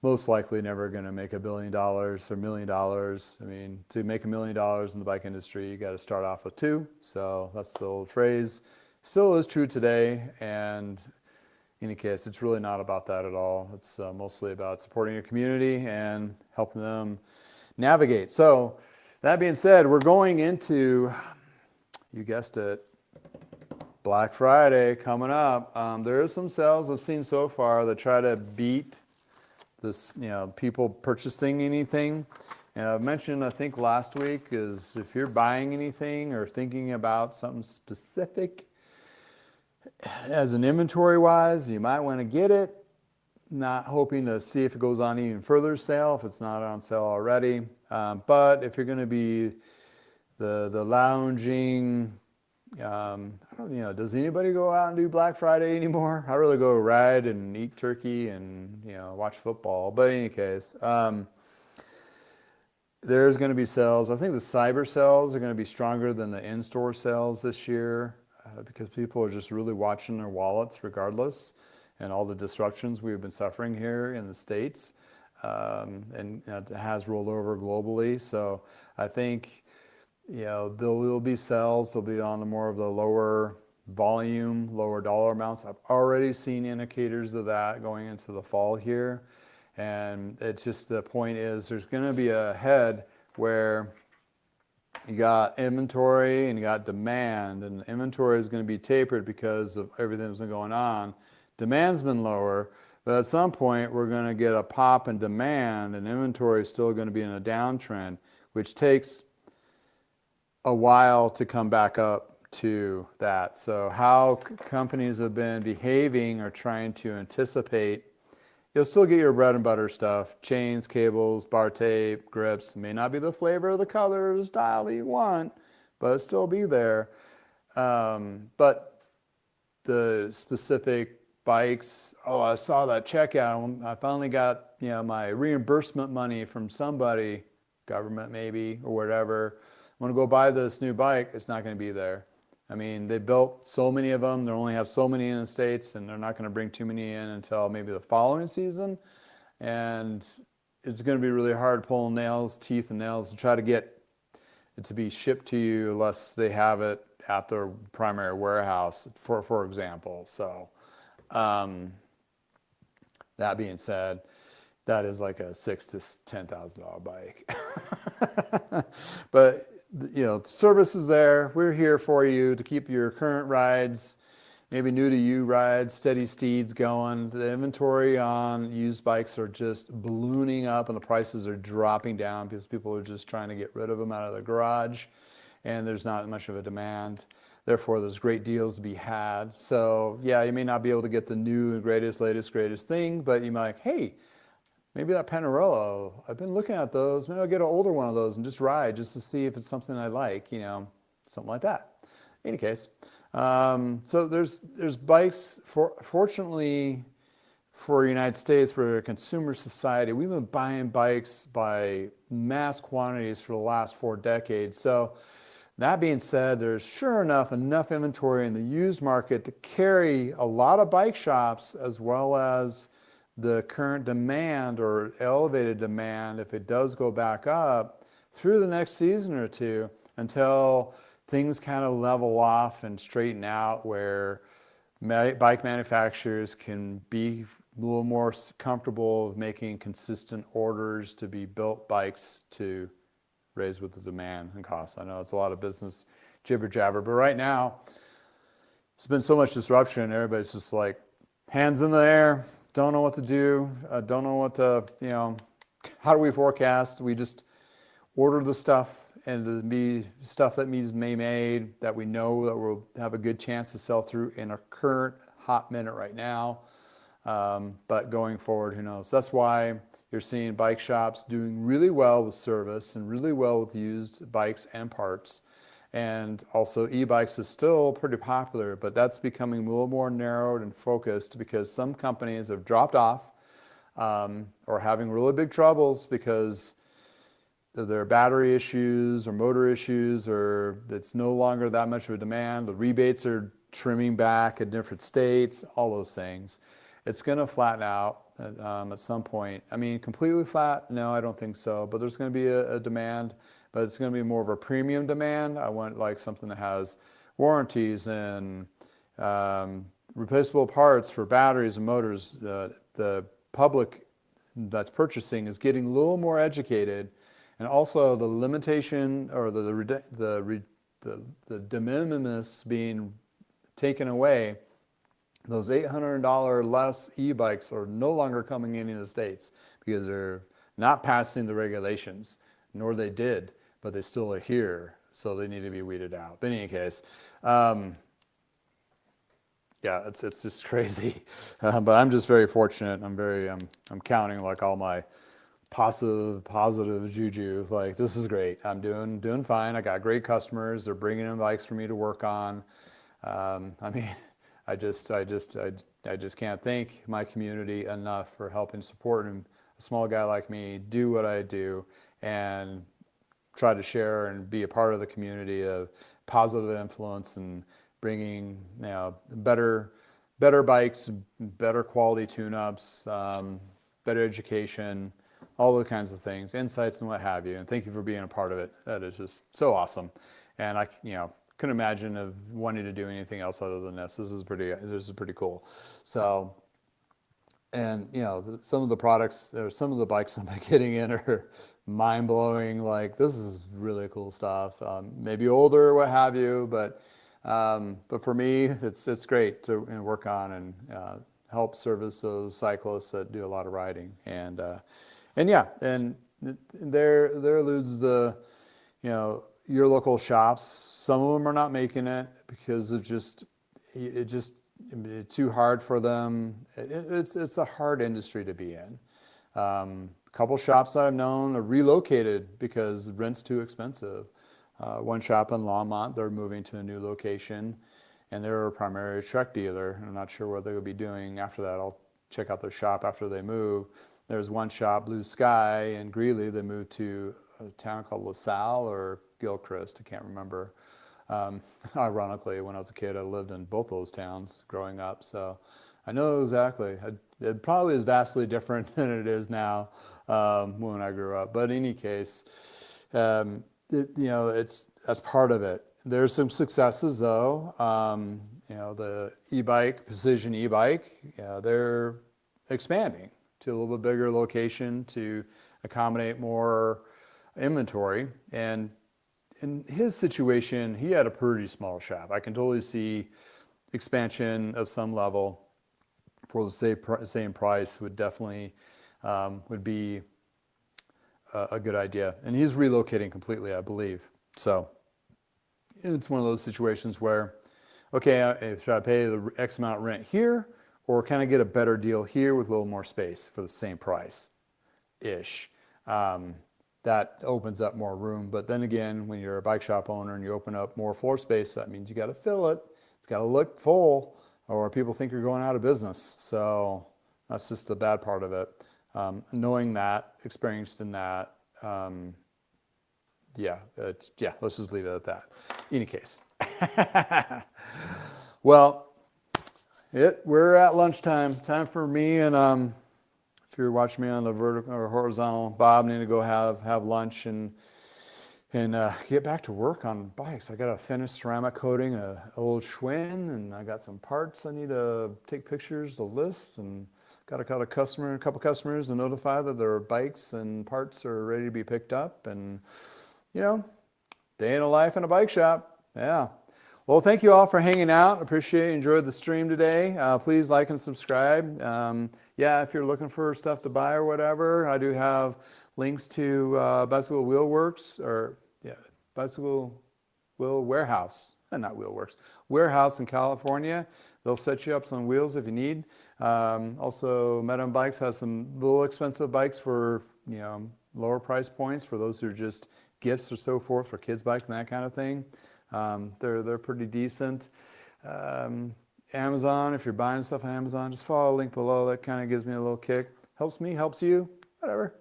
most likely never going to make $1 billion or $1 million. I mean, to make $1 million in the bike industry, you got to start off with 2. So that's the old phrase. Still is true today. And in any case, it's really not about that at all. It's mostly about supporting your community and helping them navigate. So that being said, we're going into, you guessed it, Black Friday coming up. There are some sales I've seen so far that try to beat this, people purchasing anything. And I've mentioned, I think last week, is if you're buying anything or thinking about something specific as an inventory wise, you might want to get it, not hoping to see if it goes on even further sale, if it's not on sale already. But if you're going to be the lounging, does anybody go out and do Black Friday anymore? I really go ride and eat turkey and watch football. But in any case, there's going to be sales. I think the cyber sales are going to be stronger than the in-store sales this year, because people are just really watching their wallets regardless, and all the disruptions we've been suffering here in the States, and it has rolled over globally. So I think there will be sales. They'll be on the more of the lower volume, lower dollar amounts. I've already seen indicators of that going into the fall here. And it's just, the point is, there's going to be a head where you got inventory and you got demand, and inventory is going to be tapered because of everything that's been going on. Demand's been lower, but at some point we're going to get a pop in demand, and inventory is still going to be in a downtrend, which takes a while to come back up to that. So how companies have been behaving or trying to anticipate, you'll still get your bread and butter stuff, chains, cables, bar tape, grips. May not be the flavor of the color or the style that you want, but it'll still be there. But the specific bikes, I saw that checkout. I finally got my reimbursement money from somebody, government maybe, or whatever. I'm going to go buy this new bike. It's not going to be there. I mean, they built so many of them. They only have so many in the States, and they're not going to bring too many in until maybe the following season. And it's going to be really hard pulling teeth and nails to try to get it to be shipped to you unless they have it at their primary warehouse, for example. So that being said, that is like a $6,000 to $10,000 bike. But the service is there. We're here for you to keep your current rides, maybe new to you rides, steady steeds going. The inventory on used bikes are just ballooning up, and the prices are dropping down because people are just trying to get rid of them out of the garage, and there's not much of a demand. Therefore, there's great deals to be had. So yeah, you may not be able to get the new and greatest thing, but you might like, hey, maybe that Panarello, I've been looking at those. Maybe I'll get an older one of those and just ride just to see if it's something I like, something like that. In any case, so there's bikes. Fortunately for the United States, we're a consumer society. We've been buying bikes by mass quantities for the last 4 decades. So that being said, there's sure enough inventory in the used market to carry a lot of bike shops, as well as the current demand or elevated demand, if it does go back up through the next season or two, until things kind of level off and straighten out, where bike manufacturers can be a little more comfortable making consistent orders to be built bikes to raise with the demand and cost. I know it's a lot of business jibber jabber, but right now it's been so much disruption. Everybody's just like hands in the air, don't know what to do, don't know what to, how do we forecast? We just order the stuff, and to be stuff that means made that we know that we'll have a good chance to sell through in our current hot minute right now. But going forward, who knows? That's why you're seeing bike shops doing really well with service and really well with used bikes and parts. And also e-bikes is still pretty popular, but that's becoming a little more narrowed and focused because some companies have dropped off or having really big troubles because of their battery issues or motor issues, or it's no longer that much of a demand. The rebates are trimming back in different states, all those things. It's going to flatten out at some point. I mean, completely flat? No, I don't think so, but there's going to be a demand. But it's going to be more of a premium demand. I want like something that has warranties and replaceable parts for batteries and motors. The public that's purchasing is getting a little more educated, and also the limitation or the de minimis being taken away. Those $800 less e-bikes are no longer coming in the States because they're not passing the regulations, nor they did. But they still are here, so they need to be weeded out. But in any case, yeah, it's just crazy. But I'm just very fortunate. I'm counting like all my positive juju. Like, this is great. I'm doing fine. I got great customers. They're bringing in bikes for me to work on. I mean, I just can't thank my community enough for helping support a small guy like me do what I do and try to share and be a part of the community of positive influence and bringing better bikes, better quality tune-ups, better education, all those kinds of things, insights and what have you. And thank you for being a part of it. That is just so awesome. And I couldn't imagine of wanting to do anything else other than this. This is pretty cool. So, and some of the products or some of the bikes I'm getting in are mind-blowing. Like, this is really cool stuff. Maybe older, what have you, but for me, it's great to work on and help service those cyclists that do a lot of riding. And there alludes the your local shops. Some of them are not making it because of it's too hard for them. It's a hard industry to be in. A couple shops that I've known are relocated because rent's too expensive. One shop in Longmont, they're moving to a new location, and they're a primary truck dealer. I'm not sure what they'll be doing after that. I'll check out their shop after they move. There's one shop, Blue Sky, in Greeley. They moved to a town called LaSalle or Gilchrist. I can't remember. Ironically, when I was a kid, I lived in both those towns growing up, so I know exactly. It probably is vastly different than it is now when I grew up. But in any case, that's part of it. There's some successes though. The e-bike, precision e-bike, they're expanding. to a little bit bigger location to accommodate more inventory. And in his situation, he had a pretty small shop. I can totally see expansion of some level for the same price would definitely would be a good idea. And he's relocating completely, I believe. So it's one of those situations where, okay, should I pay the X amount rent here, or can I get a better deal here with a little more space for the same price-ish? That opens up more room. But then again, when you're a bike shop owner and you open up more floor space, that means you got to fill it. It's got to look full, or people think you're going out of business. So that's just the bad part of it. Knowing that, experienced in that, let's just leave it at that. Any case. Well, we're at lunchtime. Time for me and if you're watching me on the vertical or horizontal, Bob, need to go have lunch and get back to work on bikes. I got to finish ceramic coating a old Schwinn, and I got some parts I need to take pictures to list, and got to call a couple customers and notify that their bikes and parts are ready to be picked up. And day in a life in a bike shop. Yeah. Well, thank you all for hanging out. Appreciate it. Enjoyed the stream today. Please like and subscribe. If you're looking for stuff to buy or whatever, I do have links to Bicycle Wheel Works Bicycle Wheel Warehouse. Not Wheel Works. Warehouse in California. They'll set you up some wheels if you need. Also, Memo Bikes has some little expensive bikes for lower price points for those who are just gifts or so forth for kids' bikes and that kind of thing. They're pretty decent. Amazon, if you're buying stuff on Amazon, just follow the link below. That kind of gives me a little kick. Helps me, helps you, whatever.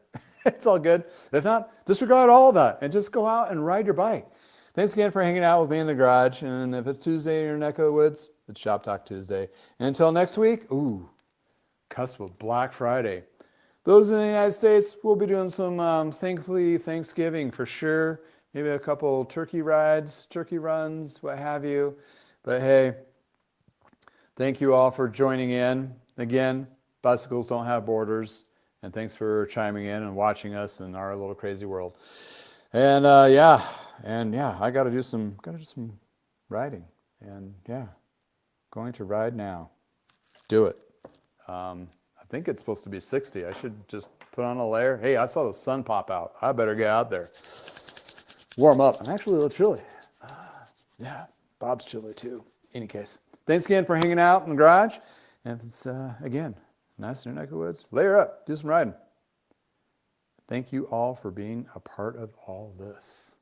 It's all good. If not, disregard all that and just go out and ride your bike. Thanks again for hanging out with me in the garage. And if it's Tuesday in your neck of the woods, it's Shop Talk Tuesday. And until next week, cusp of Black Friday. Those in the United States, we'll be doing some, thankfully, Thanksgiving for sure. Maybe a couple turkey rides, turkey runs, what have you. But hey, thank you all for joining in. Again, bicycles don't have borders. And thanks for chiming in and watching us in our little crazy world. And I got to do some riding. And going to ride now. Do it. I think it's supposed to be 60. I should just put on a layer. Hey, I saw the sun pop out. I better get out there. Warm up. I'm actually a little chilly. Bob's chilly too. Any case, thanks again for hanging out in the garage. And if it's, again, nice in your neck of the woods, layer up, do some riding. Thank you all for being a part of all this.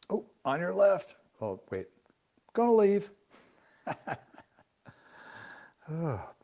Oh, on your left. Oh, wait. Gonna leave. Oh.